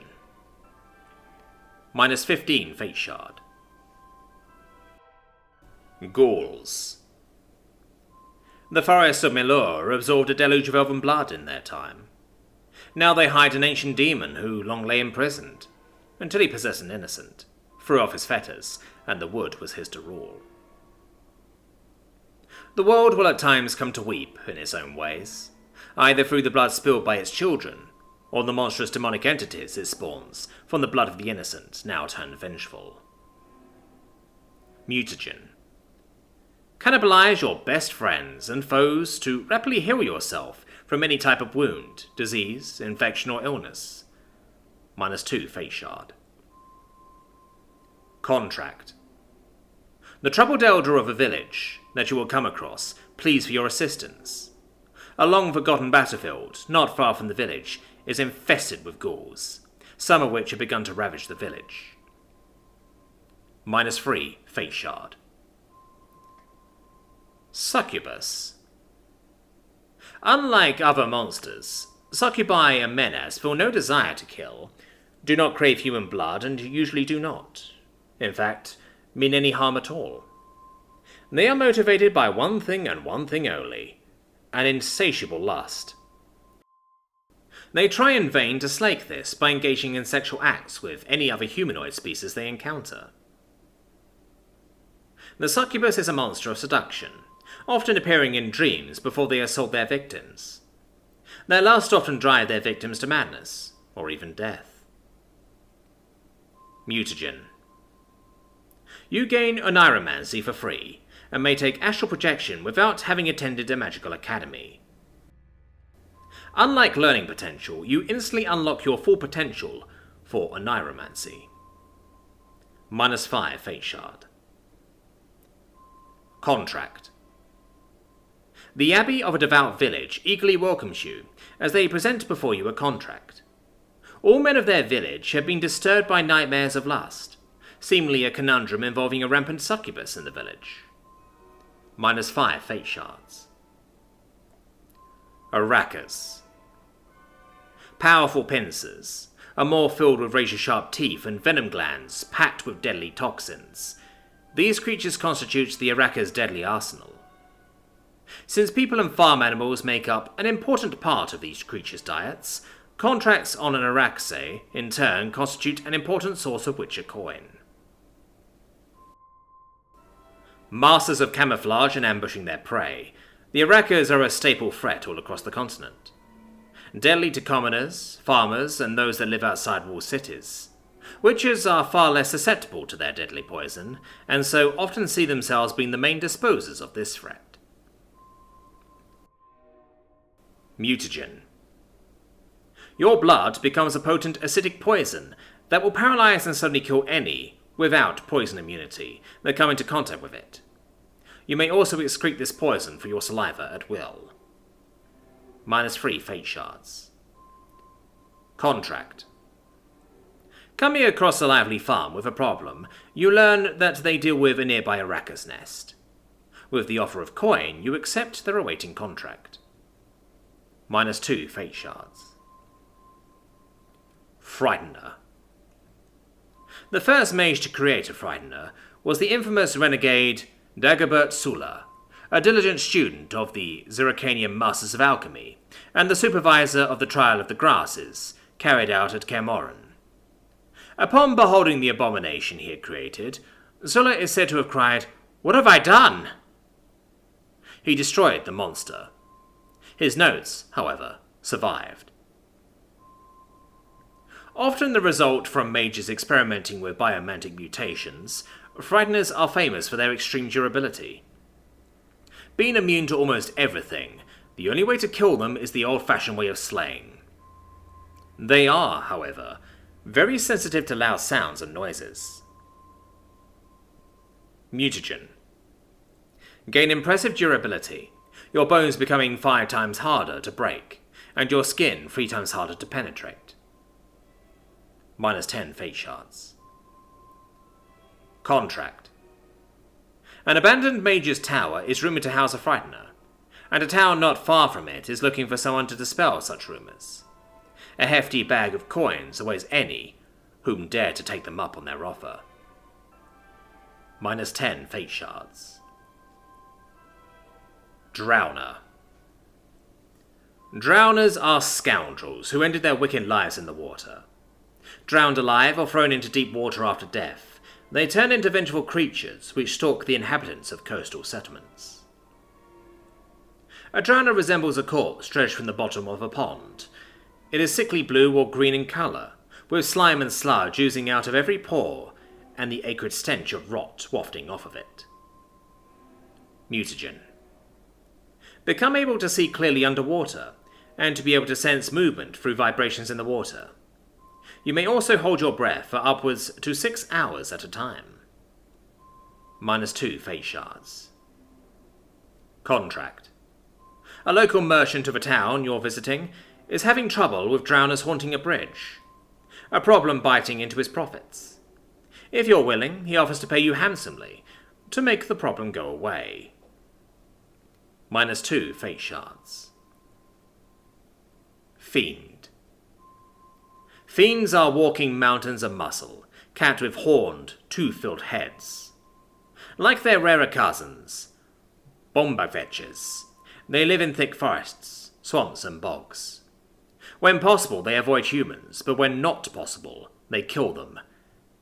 -15 fate shard. Ghouls. The forests of Melur absorbed a deluge of elven blood in their time. Now they hide an ancient demon who long lay imprisoned, until he possessed an innocent, threw off his fetters, and the wood was his to rule. The world will at times come to weep in its own ways, either through the blood spilled by its children, or the monstrous demonic entities it spawns from the blood of the innocent, now turned vengeful. Mutagen. Cannibalize your best friends and foes to rapidly heal yourself from any type of wound, disease, infection, or illness. -2 fate shard. Contract. The troubled elder of a village that you will come across pleads for your assistance. A long-forgotten battlefield, not far from the village, is infested with ghouls, some of which have begun to ravage the village. -3 Fate Shard. Succubus. Unlike other monsters, succubi and menace feel no desire to kill, do not crave human blood, and usually do not, in fact, mean any harm at all. They are motivated by one thing and one thing only: an insatiable lust. They try in vain to slake this by engaging in sexual acts with any other humanoid species they encounter. The succubus is a monster of seduction, often appearing in dreams before they assault their victims. Their lust often drives their victims to madness, or even death. Mutagen. You gain oniromancy for free, and may take astral projection without having attended a magical academy. Unlike learning potential, you instantly unlock your full potential for oniromancy. -5 Fate Shard. Contract. The abbey of a devout village eagerly welcomes you as they present before you a contract. All men of their village have been disturbed by nightmares of lust, seemingly a conundrum involving a rampant succubus in the village. -5 Fate Shards. Arakas. Powerful pincers, a maw filled with razor-sharp teeth and venom glands packed with deadly toxins. These creatures constitute the Araka's deadly arsenal. Since people and farm animals make up an important part of these creatures' diets, contracts on an Arakse, in turn, constitute an important source of Witcher coin. Masters of camouflage and ambushing their prey, the Arakas are a staple threat all across the continent. Deadly to commoners, farmers, and those that live outside walled cities. Witchers are far less susceptible to their deadly poison, and so often see themselves being the main disposers of this threat. Mutagen. Your blood becomes a potent acidic poison that will paralyze and suddenly kill any, without poison immunity, that come into contact with it. You may also excrete this poison for your saliva at will. -3 Fate Shards. Contract. Coming across a lively farm with a problem, you learn that they deal with a nearby Araka's nest. With the offer of coin, you accept their awaiting contract. -2 Fate Shards. Frightener. The first mage to create a Frightener was the infamous renegade Dagobert Sula, a diligent student of the Zeracanian Masters of Alchemy, and the supervisor of the Trial of the Grasses, carried out at Camoran. Upon beholding the abomination he had created, Sula is said to have cried, "What have I done?" He destroyed the monster. His notes, however, survived. Often the result from mages experimenting with biomantic mutations, Frighteners are famous for their extreme durability. Being immune to almost everything, the only way to kill them is the old-fashioned way of slaying. They are, however, very sensitive to loud sounds and noises. Mutagen. Gain impressive durability, your bones becoming 5 times harder to break, and your skin 3 times harder to penetrate. -10 Fate Shards. Contract. An abandoned mage's tower is rumoured to house a Frightener, and a town not far from it is looking for someone to dispel such rumours. A hefty bag of coins awaits any whom dare to take them up on their offer. -10 Fate Shards. Drowner. Drowners are scoundrels who ended their wicked lives in the water. Drowned alive or thrown into deep water after death, they turn into vengeful creatures which stalk the inhabitants of coastal settlements. A drowner resembles a corpse dredged from the bottom of a pond. It is sickly blue or green in colour, with slime and sludge oozing out of every pore and the acrid stench of rot wafting off of it. Mutagen. Become able to see clearly underwater, and to be able to sense movement through vibrations in the water. You may also hold your breath for upwards to 6 hours at a time. -2 Fate Shards. Contract. A local merchant of a town you're visiting is having trouble with drowners haunting a bridge, a problem biting into his profits. If you're willing, he offers to pay you handsomely to make the problem go away. -2 fate shards. Fiend. Fiends are walking mountains of muscle, capped with horned, tooth-filled heads. Like their rarer cousins, bombavechers, they live in thick forests, swamps and bogs. When possible, they avoid humans, but when not possible, they kill them,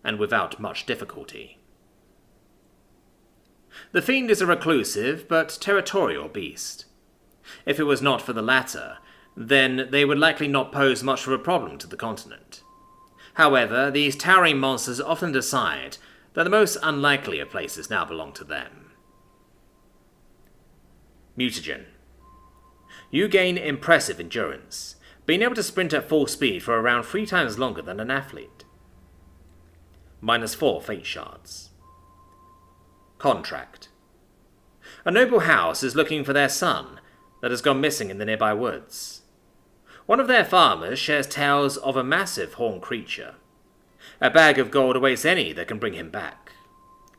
and without much difficulty. The Fiend is a reclusive but territorial beast. If it was not for the latter, then they would likely not pose much of a problem to the continent. However, these towering monsters often decide that the most unlikely of places now belong to them. Mutagen. You gain impressive endurance, being able to sprint at full speed for around 3 times longer than an athlete. -4 fate shards. Contract. A noble house is looking for their son that has gone missing in the nearby woods. One of their farmers shares tales of a massive horned creature. A bag of gold awaits any that can bring him back,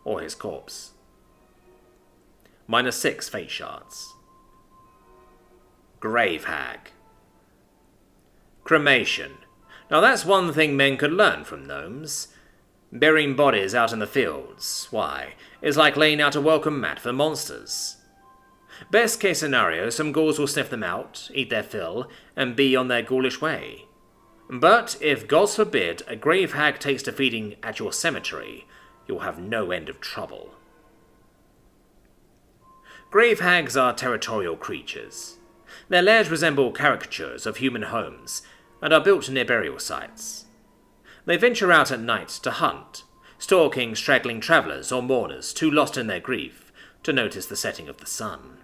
or his corpse. -6 fate shards. Grave Hag. Cremation. Now that's one thing men could learn from gnomes. Burying bodies out in the fields, why, is like laying out a welcome mat for monsters. Best case scenario, some ghouls will sniff them out, eat their fill, and be on their ghoulish way. But if, God forbid, a grave hag takes to feeding at your cemetery, you'll have no end of trouble. Grave hags are territorial creatures. Their lairs resemble caricatures of human homes, and are built near burial sites. They venture out at night to hunt, stalking straggling travellers or mourners too lost in their grief to notice the setting of the sun.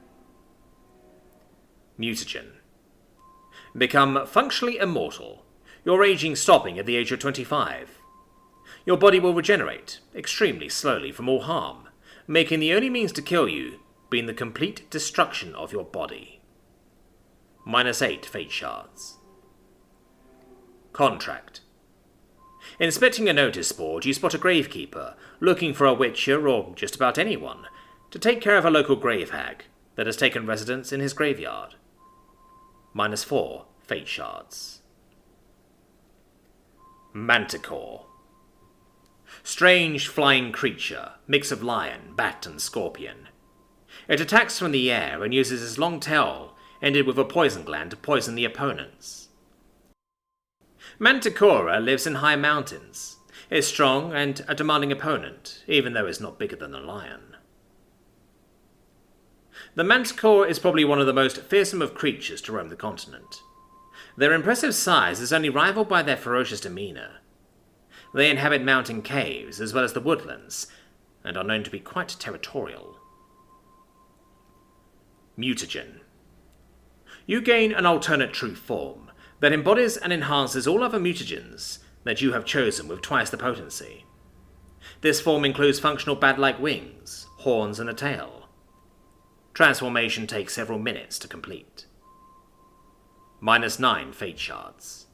Mutagen. Become functionally immortal, your aging stopping at the age of 25. Your body will regenerate, extremely slowly from all harm, making the only means to kill you being the complete destruction of your body. -8 fate shards. Contract. Inspecting a notice board, you spot a gravekeeper looking for a witcher or just about anyone to take care of a local grave hag that has taken residence in his graveyard. -4 fate shards. Manticore. Strange flying creature, mix of lion, bat and scorpion. It attacks from the air and uses its long tail, ended with a poison gland, to poison the opponents. Manticora lives in high mountains. It's strong and a demanding opponent, even though it's not bigger than a lion. The Manticore is probably one of the most fearsome of creatures to roam the continent. Their impressive size is only rivaled by their ferocious demeanour. They inhabit mountain caves as well as the woodlands, and are known to be quite territorial. Mutagen. You gain an alternate true form that embodies and enhances all other mutagens that you have chosen with twice the potency. This form includes functional bat-like wings, horns and a tail. Transformation takes several minutes to complete. -9 fate shards.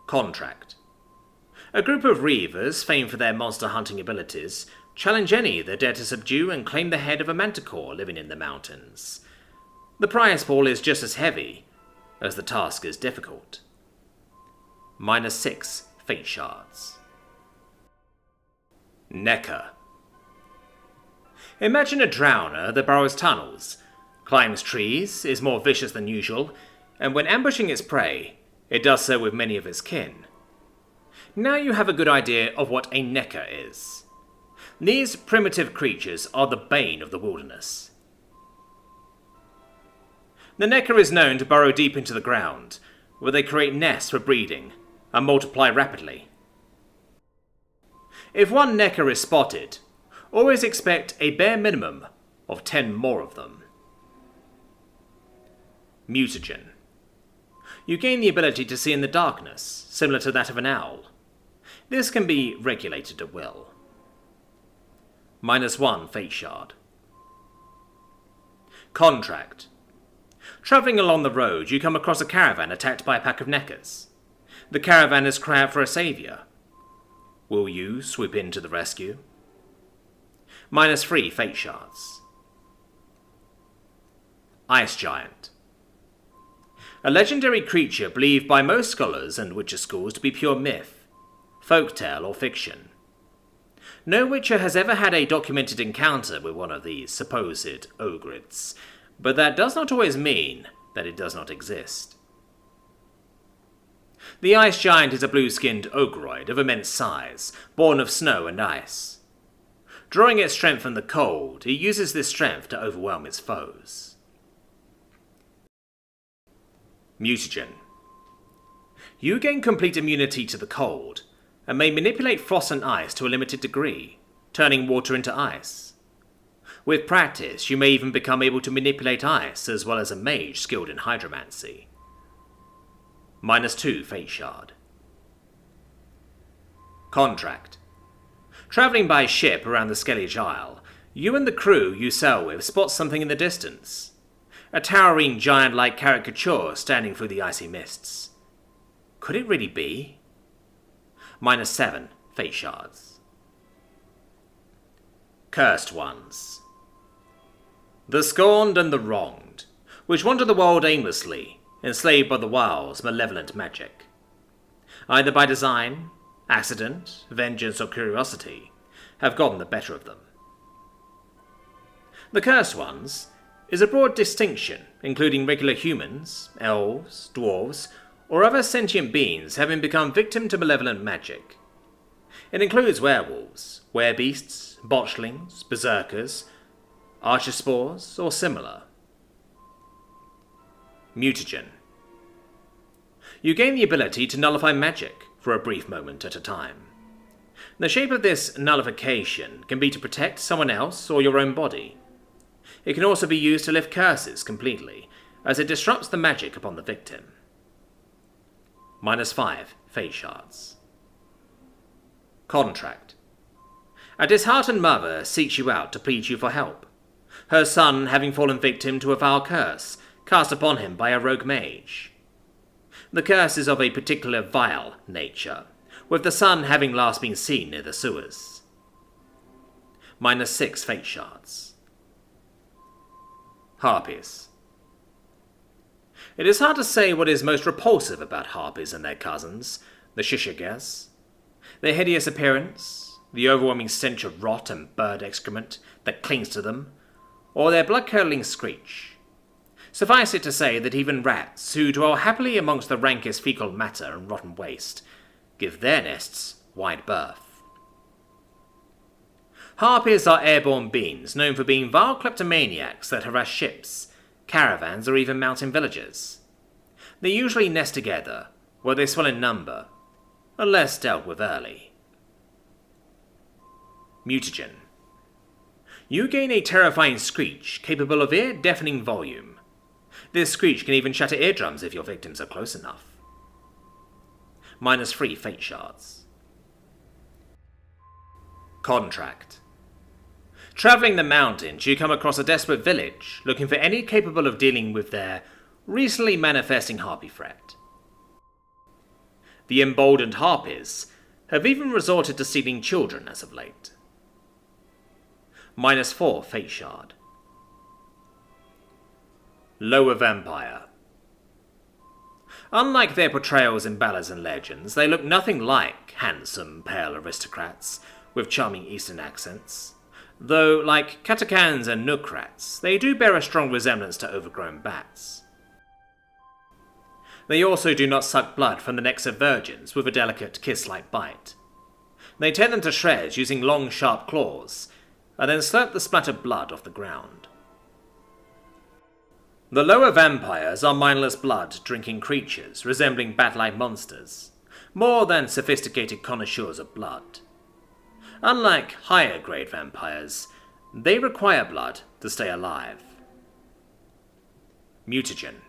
Contract. A group of reavers, famed for their monster hunting abilities, challenge any that dare to subdue and claim the head of a manticore living in the mountains. The prize pool is just as heavy as the task is difficult. -6 fate shards. Necker. Imagine a drowner that burrows tunnels, climbs trees, is more vicious than usual, and when ambushing its prey, it does so with many of its kin. Now you have a good idea of what a necker is. These primitive creatures are the bane of the wilderness. The necker is known to burrow deep into the ground, where they create nests for breeding and multiply rapidly. If one necker is spotted, always expect a bare minimum of 10 more of them. Mutagen. You gain the ability to see in the darkness, similar to that of an owl. This can be regulated at will. -1 fate shard. Contract. Travelling along the road, you come across a caravan attacked by a pack of neckers. The caravanners cry out for a saviour. Will you swoop in to the rescue? -3 fate shards. Ice Giant. A legendary creature believed by most scholars and Witcher schools to be pure myth, folktale or fiction. No Witcher has ever had a documented encounter with one of these supposed ogres, but that does not always mean that it does not exist. The Ice Giant is a blue-skinned ogroid of immense size, born of snow and ice. Drawing its strength from the cold, it uses this strength to overwhelm its foes. Mutagen. You gain complete immunity to the cold, and may manipulate frost and ice to a limited degree, turning water into ice. With practice, you may even become able to manipulate ice as well as a mage skilled in hydromancy. -2 fate shard. Contract. Travelling by ship around the Skellige Isle, you and the crew you sail with spot something in the distance. A towering giant-like caricature standing through the icy mists. Could it really be? -7 fate shards. Cursed Ones. The scorned and the wronged, which wander the world aimlessly, enslaved by the wild's malevolent magic. Either by design, accident, vengeance, or curiosity, have gotten the better of them. The Cursed Ones is a broad distinction, including regular humans, elves, dwarves, or other sentient beings having become victim to malevolent magic. It includes werewolves, werebeasts, botchlings, berserkers, archerspores, or similar. Mutagen. You gain the ability to nullify magic for a brief moment at a time. The shape of this nullification can be to protect someone else or your own body. It can also be used to lift curses completely, as it disrupts the magic upon the victim. -5 fate shards. Contract. A disheartened mother seeks you out to plead you for help, her son having fallen victim to a foul curse cast upon him by a rogue mage. The curse is of a particular vile nature, with the son having last been seen near the sewers. -6 fate shards. Harpies. It is hard to say what is most repulsive about harpies and their cousins, the Shishigas. Their hideous appearance, the overwhelming stench of rot and bird excrement that clings to them, or their blood-curdling screech. Suffice it to say that even rats, who dwell happily amongst the rankest fecal matter and rotten waste, give their nests wide berth. Harpies are airborne beings known for being vile kleptomaniacs that harass ships, caravans, or even mountain villages. They usually nest together, where they swell in number, unless dealt with early. Mutagen. You gain a terrifying screech capable of ear-deafening volume. This screech can even shatter eardrums if your victims are close enough. -3 fate shards. Contract. Travelling the mountains, you come across a desperate village looking for any capable of dealing with their recently manifesting harpy threat. The emboldened harpies have even resorted to stealing children as of late. -4 fate shard. Lower Vampire. Unlike their portrayals in ballads and legends, they look nothing like handsome, pale aristocrats with charming Eastern accents, though, like Katakans and Nookrats, they do bear a strong resemblance to overgrown bats. They also do not suck blood from the necks of virgins with a delicate kiss-like bite. They tear them to shreds using long, sharp claws, and then slurp the splattered blood off the ground. The lower vampires are mindless blood-drinking creatures resembling bat-like monsters, more than sophisticated connoisseurs of blood. Unlike higher-grade vampires, they require blood to stay alive. Mutagen.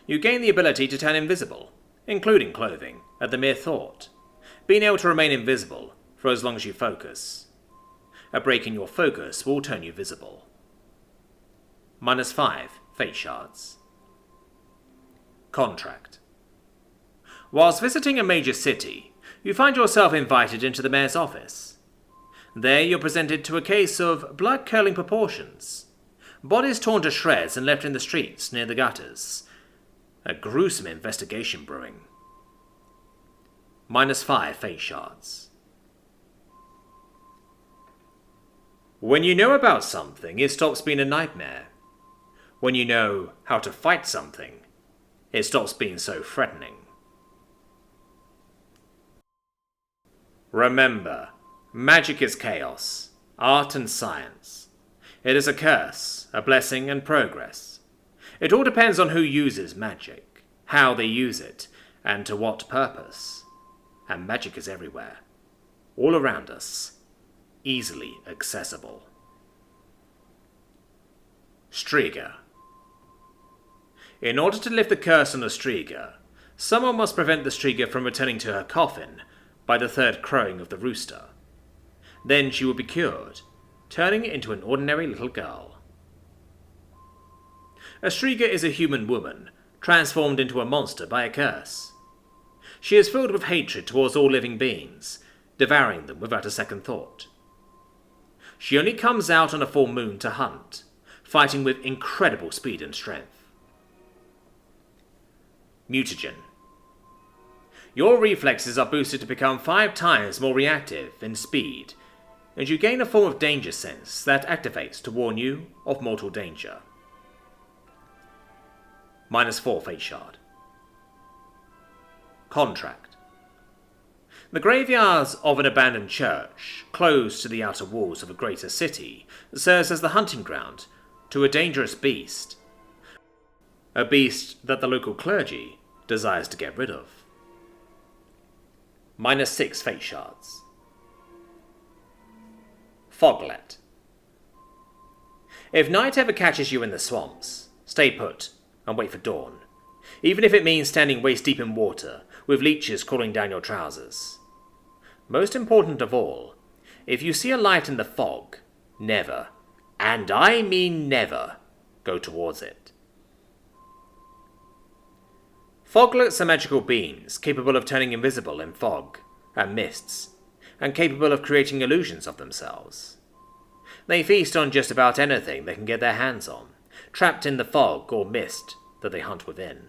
You gain the ability to turn invisible, including clothing, at the mere thought, being able to remain invisible for as long as you focus. A break in your focus will turn you visible. -5 fate shards. Contract. Whilst visiting a major city, you find yourself invited into the mayor's office. There you're presented to a case of blood-curdling proportions. Bodies torn to shreds and left in the streets near the gutters. A gruesome investigation brewing. -5 fate shards. When you know about something, it stops being a nightmare. When you know how to fight something, it stops being so threatening. Remember, magic is chaos, art and science. It is a curse, a blessing and progress. It all depends on who uses magic, how they use it, and to what purpose. And magic is everywhere, all around us, easily accessible. Striga. In order to lift the curse on a Striga, someone must prevent the Striga from returning to her coffin by the third crowing of the rooster. Then she will be cured, turning into an ordinary little girl. A Striga is a human woman, transformed into a monster by a curse. She is filled with hatred towards all living beings, devouring them without a second thought. She only comes out on a full moon to hunt, fighting with incredible speed and strength. Mutagen. Your reflexes are boosted to become 5 times more reactive in speed, and you gain a form of danger sense that activates to warn you of mortal danger. -4 fate shard. Contract. The graveyards of an abandoned church, close to the outer walls of a greater city, serves as the hunting ground to a dangerous beast. A beast that the local clergy desires to get rid of. -6 fate shards. Foglet. If night ever catches you in the swamps, stay put and wait for dawn, even if it means standing waist deep in water with leeches crawling down your trousers. Most important of all, if you see a light in the fog, never, and I mean never, go towards it. Foglets are magical beings capable of turning invisible in fog and mists, and capable of creating illusions of themselves. They feast on just about anything they can get their hands on, trapped in the fog or mist that they hunt within.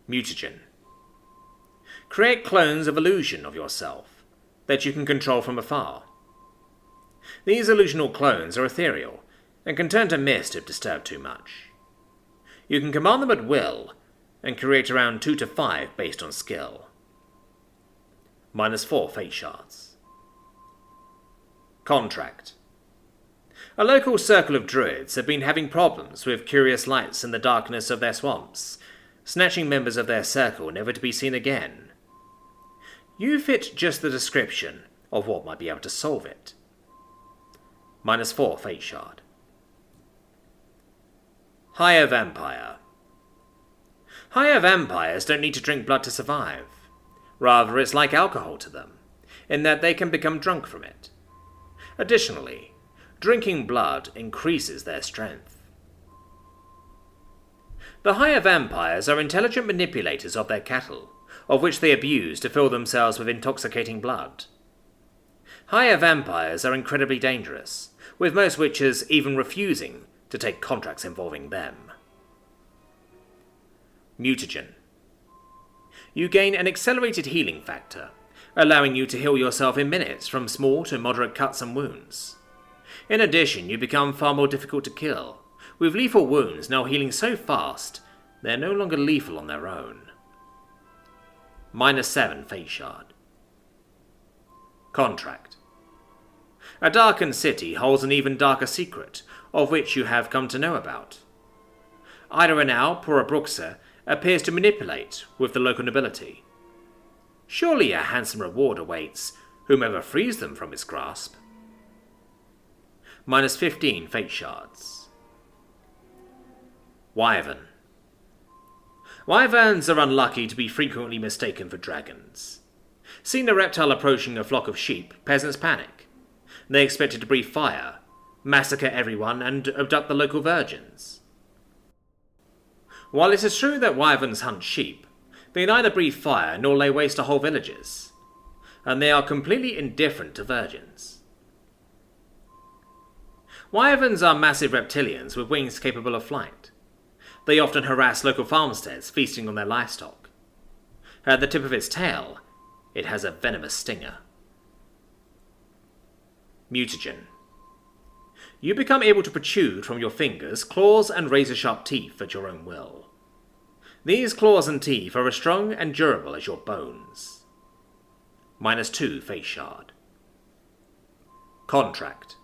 Mutagen. Create clones of illusion of yourself that you can control from afar. These illusional clones are ethereal and can turn to mist if disturbed too much. You can command them at will and create around 2 to 5 based on skill. -4 fate shards. Contract. A local circle of druids have been having problems with curious lights in the darkness of their swamps, snatching members of their circle never to be seen again. You fit just the description of what might be able to solve it. -4 fate shard. Higher Vampire. Higher vampires don't need to drink blood to survive. Rather, it's like alcohol to them, in that they can become drunk from it. Additionally, drinking blood increases their strength. The higher vampires are intelligent manipulators of their cattle, of which they abuse to fill themselves with intoxicating blood. Higher vampires are incredibly dangerous, with most witches even refusing to take contracts involving them. Mutagen. You gain an accelerated healing factor, allowing you to heal yourself in minutes from small to moderate cuts and wounds. In addition, you become far more difficult to kill, with lethal wounds now healing so fast they're no longer lethal on their own. -7 fate shard. Contract. A darkened city holds an even darker secret, of which you have come to know about. Either an Alp or a Bruxa appears to manipulate with the local nobility. Surely a handsome reward awaits whomever frees them from its grasp. -15 fate shards. Wyvern. Wyverns are unlucky to be frequently mistaken for dragons. Seeing a reptile approaching a flock of sheep, peasants panic. They expect it to breathe fire, massacre everyone, and abduct the local virgins. While it is true that wyverns hunt sheep, they neither breathe fire nor lay waste to whole villages, and they are completely indifferent to virgins. Wyverns are massive reptilians with wings capable of flight. They often harass local farmsteads, feasting on their livestock. At the tip of its tail, it has a venomous stinger. Mutagen. You become able to protrude from your fingers claws and razor-sharp teeth at your own will. These claws and teeth are as strong and durable as your bones. -2 face shard. Contract.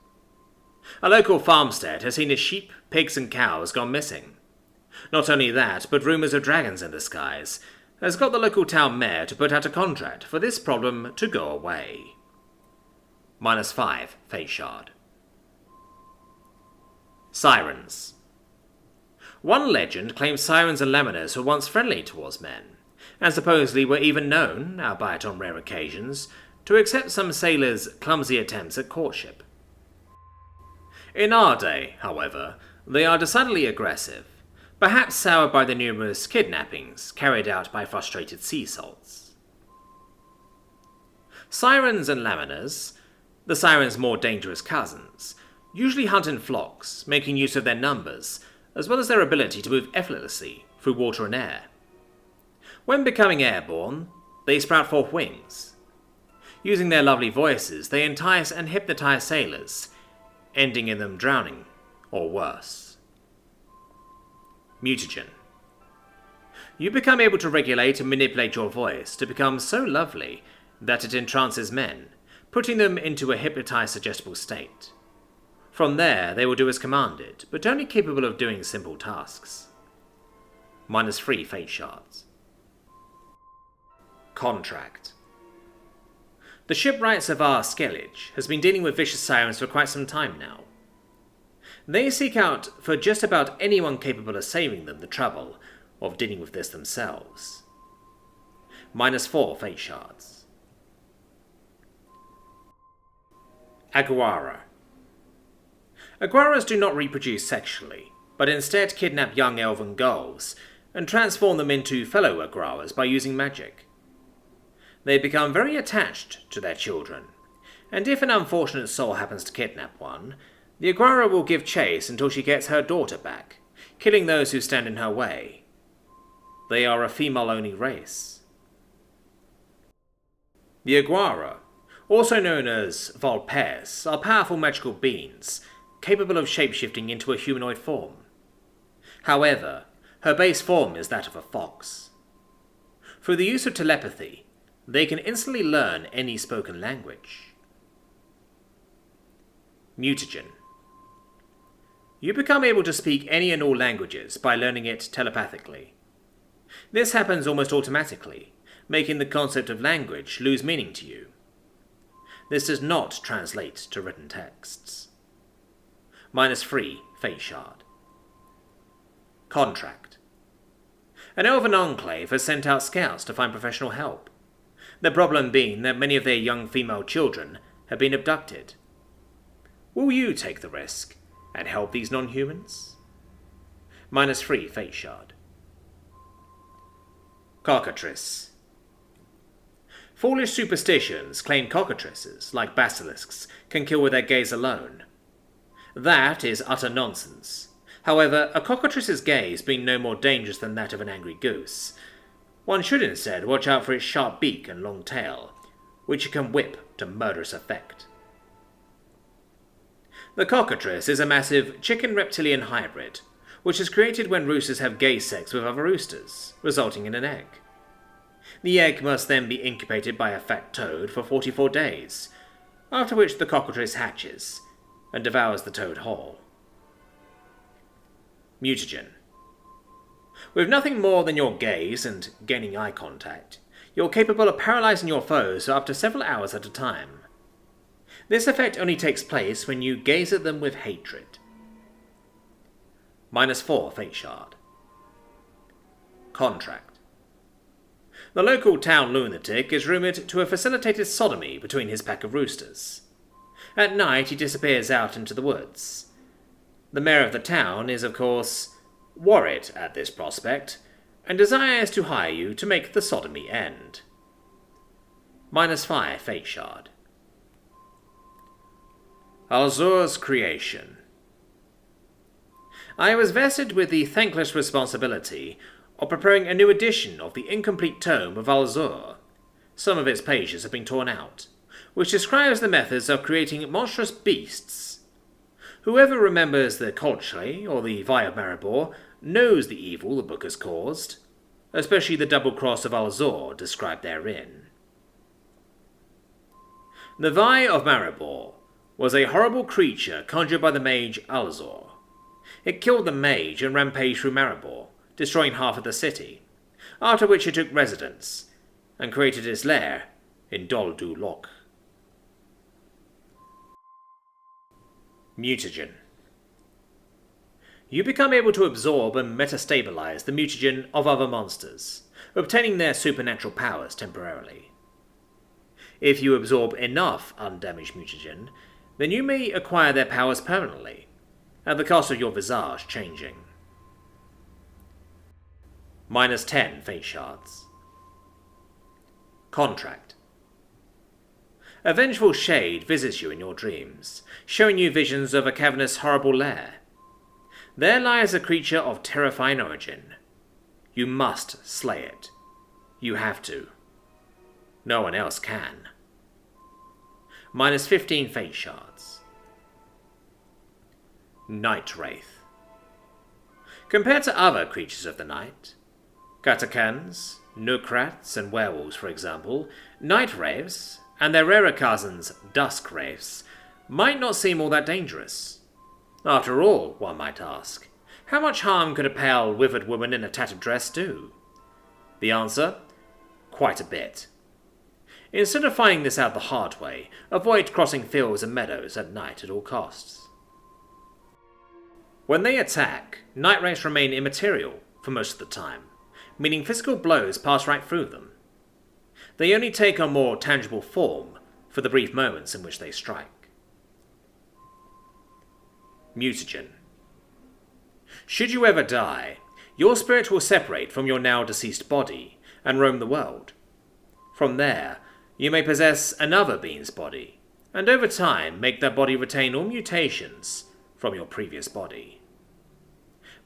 A local farmstead has seen its sheep, pigs and cows gone missing. Not only that, but rumours of dragons in the skies has got the local town mayor to put out a contract for this problem to go away. -5 face shard. Sirens. One legend claims sirens and lemonners were once friendly towards men, and supposedly were even known, albeit on rare occasions, to accept some sailors' clumsy attempts at courtship. In our day, however, they are decidedly aggressive, perhaps soured by the numerous kidnappings carried out by frustrated sea salts. Sirens and lemonners, the siren's more dangerous cousins, usually hunt in flocks, making use of their numbers, as well as their ability to move effortlessly through water and air. When becoming airborne, they sprout forth wings. Using their lovely voices, they entice and hypnotize sailors, ending in them drowning, or worse. Mutagen. You become able to regulate and manipulate your voice to become so lovely that it entrances men, putting them into a hypnotized suggestible state. From there, they will do as commanded, but only capable of doing simple tasks. -3 fate shards. Contract. The shipwrights of our Skellige has been dealing with vicious sirens for quite some time now. They seek out for just about anyone capable of saving them the trouble of dealing with this themselves. -4 fate shards. Aguara. Aguaras do not reproduce sexually, but instead kidnap young elven girls and transform them into fellow Aguaras by using magic. They become very attached to their children, and if an unfortunate soul happens to kidnap one, the Aguara will give chase until she gets her daughter back, killing those who stand in her way. They are a female-only race. The Aguara, also known as Volpes, are powerful magical beings, capable of shapeshifting into a humanoid form. However, her base form is that of a fox. Through the use of telepathy, they can instantly learn any spoken language. Mutagen. You become able to speak any and all languages by learning it telepathically. This happens almost automatically, making the concept of language lose meaning to you. This does not translate to written texts. -3 fate shard. Contract. An elven enclave has sent out scouts to find professional help, the problem being that many of their young female children have been abducted. Will you take the risk and help these non-humans? -3 fate shard. Cockatrice. Foolish superstitions claim cockatrices, like basilisks, can kill with their gaze alone. That is utter nonsense. However, a cockatrice's gaze being no more dangerous than that of an angry goose, one should instead watch out for its sharp beak and long tail, which it can whip to murderous effect. The cockatrice is a massive chicken-reptilian hybrid, which is created when roosters have gay sex with other roosters, resulting in an egg. The egg must then be incubated by a fat toad for 44 days, after which the cockatrice hatches and devours the toad whole. Mutagen. With nothing more than your gaze and gaining eye contact, you're capable of paralysing your foes for up to several hours at a time. This effect only takes place when you gaze at them with hatred. -4 fate shard. Contract. The local town lunatic is rumoured to have facilitated sodomy between his pack of roosters. At night he disappears out into the woods. The mayor of the town is, of course, worried at this prospect, and desires to hire you to make the sodomy end. -5 Fate Shard. Alzur's creation. I was vested with the thankless responsibility of preparing a new edition of the incomplete tome of Alzur. Some of its pages have been torn out, which describes the methods of creating monstrous beasts. Whoever remembers the Colchre or the Vi of Maribor knows the evil the book has caused, especially the double cross of Alzur described therein. The Vi of Maribor was a horrible creature conjured by the mage Alzur. It killed the mage and rampaged through Maribor, destroying half of the city, after which it took residence and created its lair in Dol Du Loch. Mutagen. You become able to absorb and metastabilize the mutagen of other monsters, obtaining their supernatural powers temporarily. If you absorb enough undamaged mutagen, then you may acquire their powers permanently, at the cost of your visage changing. -10 Fate Shards. Contract. A vengeful shade visits you in your dreams, showing you visions of a cavernous, horrible lair. There lies a creature of terrifying origin. You must slay it. You have to. No one else can. -15 Fate Shards. Night Wraith. Compared to other creatures of the night, Katakans, Nookrats, and werewolves, for example, Night Wraiths, and their rarer cousins, Dusk Wraiths, might not seem all that dangerous. After all, one might ask, how much harm could a pale, withered woman in a tattered dress do? The answer? Quite a bit. Instead of finding this out the hard way, avoid crossing fields and meadows at night at all costs. When they attack, Night Wraiths remain immaterial for most of the time, meaning physical blows pass right through them. They only take on more tangible form for the brief moments in which they strike. Mutagen. Should you ever die, your spirit will separate from your now deceased body and roam the world. From there, you may possess another being's body, and over time make that body retain all mutations from your previous body.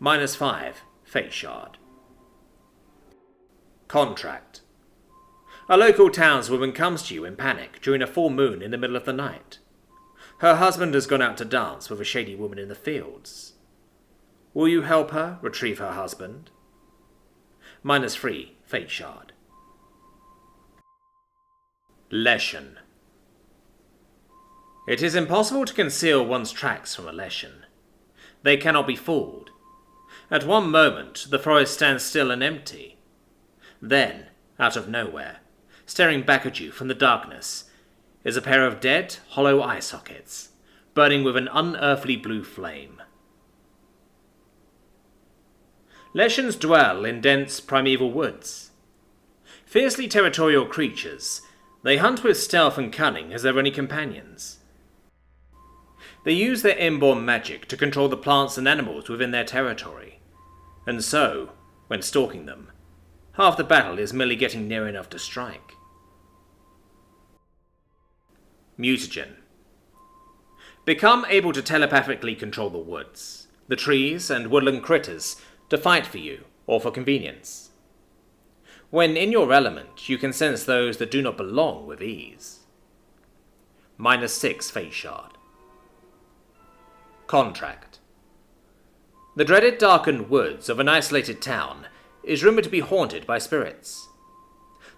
-5 Fate Shard. Contract. A local townswoman comes to you in panic during a full moon in the middle of the night. Her husband has gone out to dance with a shady woman in the fields. Will you help her retrieve her husband? -3 Fate Shard. Leshen. It is impossible to conceal one's tracks from a Leshen. They cannot be fooled. At one moment, the forest stands still and empty. Then, out of nowhere, staring back at you from the darkness, is a pair of dead, hollow eye sockets, burning with an unearthly blue flame. Leshens dwell in dense primeval woods. Fiercely territorial creatures, they hunt with stealth and cunning as their only companions. They use their inborn magic to control the plants and animals within their territory, and so, when stalking them, half the battle is merely getting near enough to strike. Mutagen. Become able to telepathically control the woods, the trees, and woodland critters to fight for you or for convenience. When in your element, you can sense those that do not belong with ease. -6 Fate Shard. Contract. The dreaded darkened woods of an isolated town is rumoured to be haunted by spirits.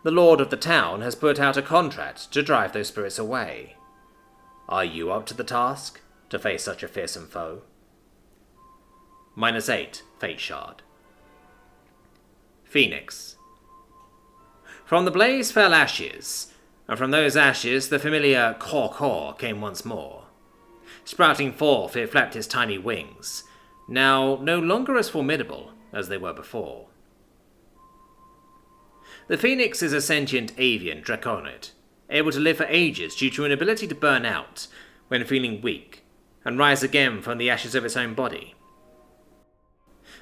The lord of the town has put out a contract to drive those spirits away. Are you up to the task to face such a fearsome foe? -8 Fate Shard. Phoenix. From the blaze fell ashes, and from those ashes the familiar caw-caw came once more. Sprouting forth, it flapped its tiny wings, now no longer as formidable as they were before. The phoenix is a sentient avian draconid, able to live for ages due to an ability to burn out, when feeling weak, and rise again from the ashes of its own body.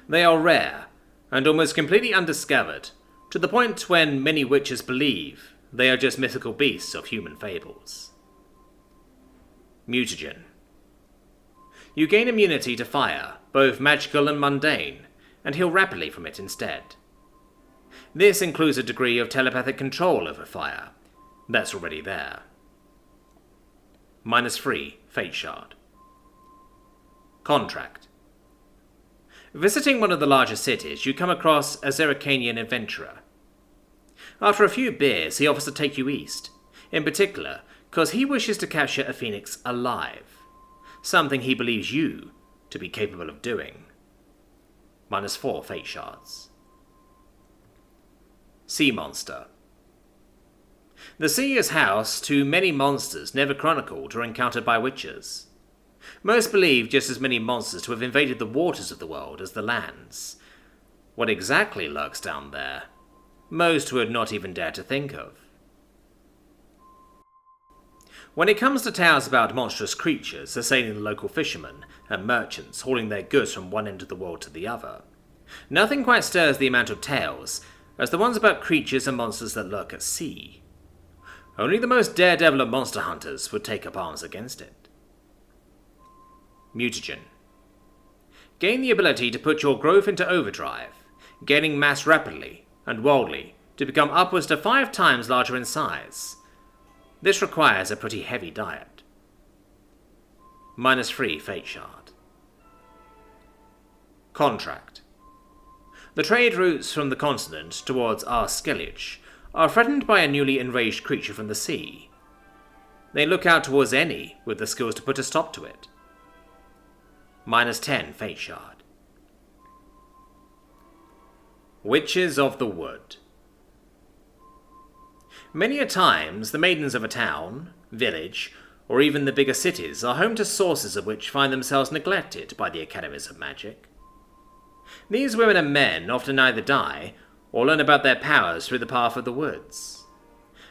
They are rare, and almost completely undiscovered, to the point when many witches believe they are just mythical beasts of human fables. Mutagen. You gain immunity to fire, both magical and mundane, and heal rapidly from it instead. This includes a degree of telepathic control over fire that's already there. -3 Fate Shard. Contract. Visiting one of the larger cities, you come across a Zerrikanian adventurer. After a few beers, he offers to take you east, in particular because he wishes to capture a phoenix alive, something he believes you to be capable of doing. -4 Fate Shards. Sea Monster. The sea is house to many monsters never chronicled or encountered by witches. Most believe just as many monsters to have invaded the waters of the world as the lands. What exactly lurks down there, most would not even dare to think of. When it comes to tales about monstrous creatures assailing the local fishermen and merchants hauling their goods from one end of the world to the other, nothing quite stirs the amount of tales as the ones about creatures and monsters that lurk at sea. Only the most daredevil of monster hunters would take up arms against it. Mutagen. Gain the ability to put your growth into overdrive, gaining mass rapidly and wildly to become upwards to 5 times larger in size. This requires a pretty heavy diet. -3 Fate Shard. Contract. The trade routes from the continent towards Skellige are threatened by a newly enraged creature from the sea. They look out towards any with the skills to put a stop to it. -10 Fate Shard. Witches of the Wood. Many a times, the maidens of a town, village, or even the bigger cities are home to sources of which find themselves neglected by the academies of magic. These women and men often either die or learn about their powers through the path of the woods.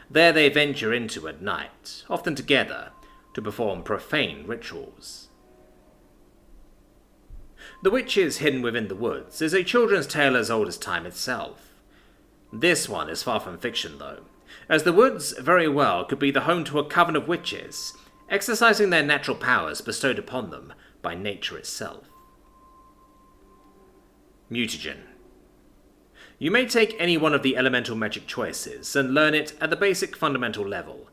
There they venture into at night, often together, to perform profane rituals. The Witches Hidden Within the Woods is a children's tale as old as time itself. This one is far from fiction, though, as the woods very well could be the home to a coven of witches, exercising their natural powers bestowed upon them by nature itself. Mutagen. You may take any one of the elemental magic choices and learn it at the basic fundamental level,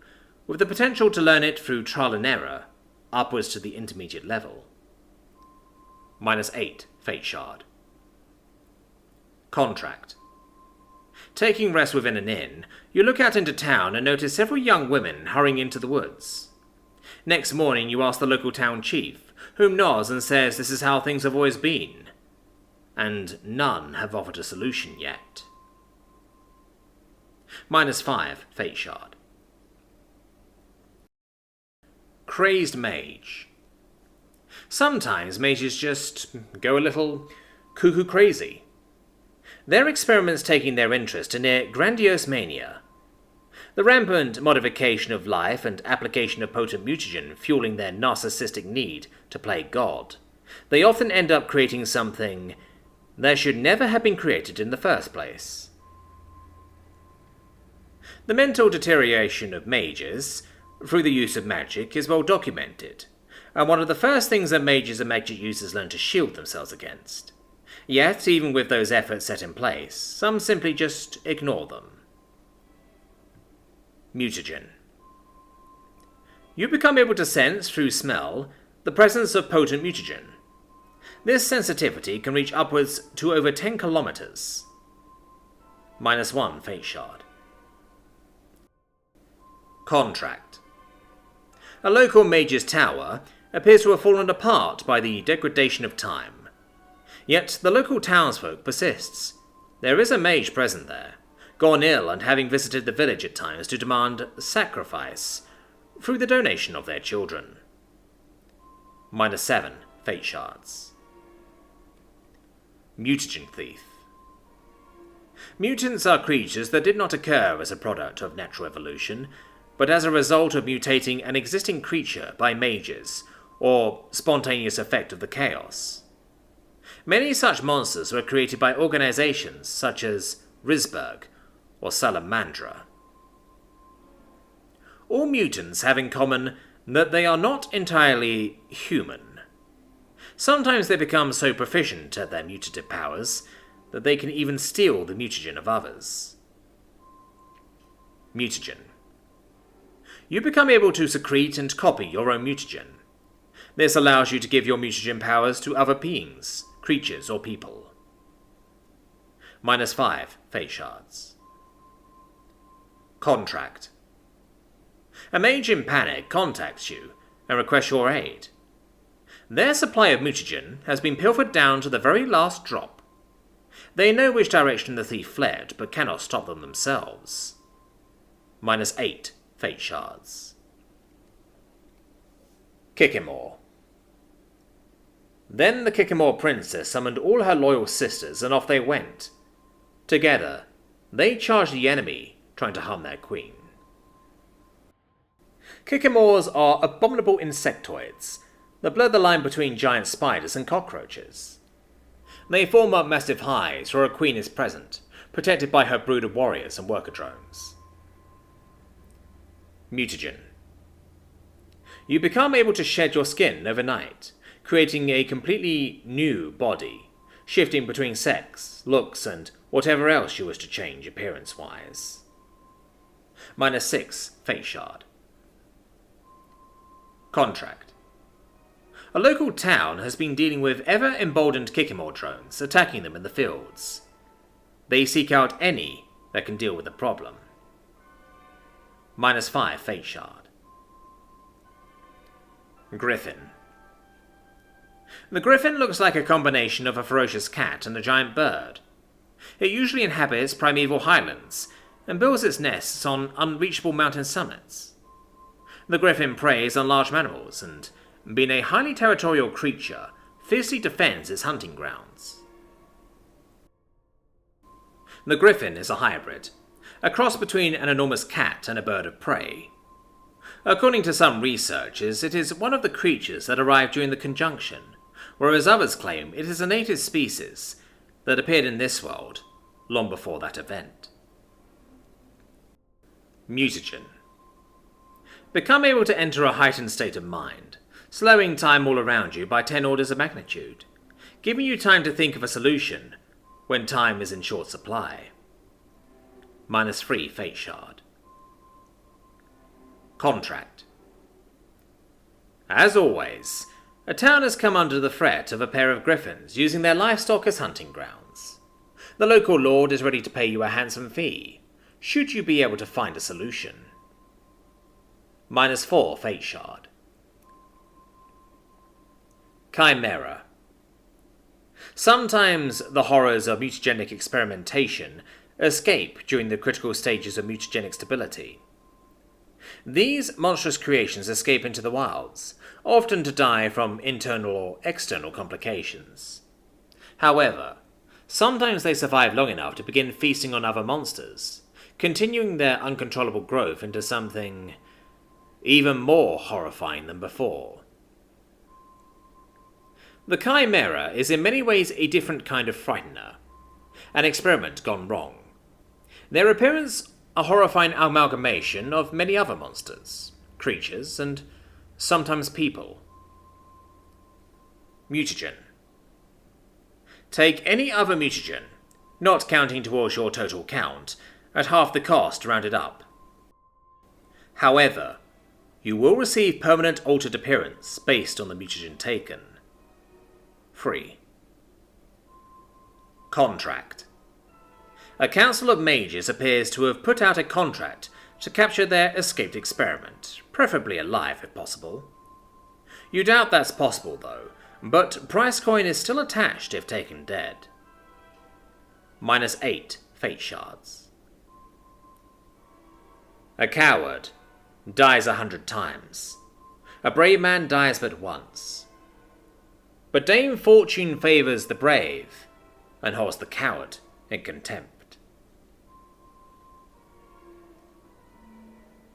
with the potential to learn it through trial and error, upwards to the intermediate level. -8 Fate Shard. Contract. Taking rest within an inn, you look out into town and notice several young women hurrying into the woods. Next morning you ask the local town chief, whom nods and says this is how things have always been, and none have offered a solution yet. -5 Fate Shard. Crazed Mage. Sometimes mages just go a little cuckoo crazy. Their experiments taking their interest to near grandiose mania. The rampant modification of life and application of potent mutagen fueling their narcissistic need to play God. They often end up creating something that should never have been created in the first place. The mental deterioration of mages through the use of magic is well documented, and one of the first things that mages and magic users learn to shield themselves against. Yet, even with those efforts set in place, some simply just ignore them. Mutagen. You become able to sense, through smell, the presence of potent mutagen. This sensitivity can reach upwards to over 10 kilometers. -1 Fate Shard. Contract. A local mage's tower appears to have fallen apart by the degradation of time. Yet the local townsfolk persists. There is a mage present there, gone ill and having visited the village at times to demand sacrifice through the donation of their children. -7 Fate Shards. Mutagen Thief. Mutants are creatures that did not occur as a product of natural evolution, but as a result of mutating an existing creature by mages, or spontaneous effect of the chaos. Many such monsters were created by organizations such as Risberg or Salamandra. All mutants have in common that they are not entirely human. Sometimes they become so proficient at their mutative powers that they can even steal the mutagen of others. Mutagen. You become able to secrete and copy your own mutagen. This allows you to give your mutagen powers to other beings, creatures, or people. -5 fate shards. Contract. A mage in panic contacts you and requests your aid. Their supply of mutagen has been pilfered down to the very last drop. They know which direction the thief fled, but cannot stop them themselves. -8 fate shards. Kikimor. Then the Kikimor princess summoned all her loyal sisters, and off they went. Together, they charged the enemy, trying to harm their queen. Kikimors are abominable insectoids that blur the line between giant spiders and cockroaches. They form up massive hives where a queen is present, protected by her brood of warriors and worker drones. Mutagen. You become able to shed your skin overnight, creating a completely new body, shifting between sex, looks, and whatever else you wish to change appearance-wise. -6 fate shard. Contract. A local town has been dealing with ever-emboldened Kikimor drones, attacking them in the fields. They seek out any that can deal with the problem. -5 fate shard. Griffin. The griffin looks like a combination of a ferocious cat and a giant bird. It usually inhabits primeval highlands and builds its nests on unreachable mountain summits. The griffin preys on large mammals and, being a highly territorial creature, fiercely defends its hunting grounds. The griffin is a hybrid, a cross between an enormous cat and a bird of prey. According to some researchers, it is one of the creatures that arrived during the conjunction, whereas others claim it is a native species that appeared in this world long before that event. Mutagen. Become able to enter a heightened state of mind, slowing time all around you by 10 orders of magnitude, giving you time to think of a solution when time is in short supply. -3 fate shard. Contract. As always, a town has come under the threat of a pair of griffins using their livestock as hunting grounds. The local lord is ready to pay you a handsome fee, should you be able to find a solution. -4 fate shard. Chimera. Sometimes the horrors of mutagenic experimentation escape during the critical stages of mutagenic stability. These monstrous creations escape into the wilds, often to die from internal or external complications. However, sometimes they survive long enough to begin feasting on other monsters, continuing their uncontrollable growth into something even more horrifying than before. The Chimera is in many ways a different kind of frightener, an experiment gone wrong. Their appearance a horrifying amalgamation of many other monsters, creatures, and sometimes people. Mutagen. Take any other mutagen, not counting towards your total count, at half the cost rounded up. However, you will receive permanent altered appearance based on the mutagen taken. Free. Contract. A council of mages appears to have put out a contract to capture their escaped experiment, preferably alive if possible. You doubt that's possible though, but price coin is still attached if taken dead. -8 fate shards. A coward dies 100 times. A brave man dies but once. But Dame Fortune favours the brave and holds the coward in contempt.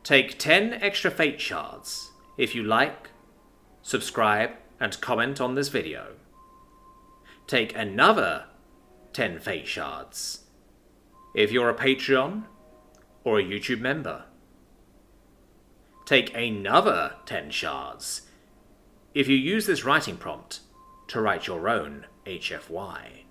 Take 10 extra fate shards if you like, subscribe, and comment on this video. Take another 10 fate shards if you're a Patreon or a YouTube member. Take another 10 shards if you use this writing prompt to write your own HFY.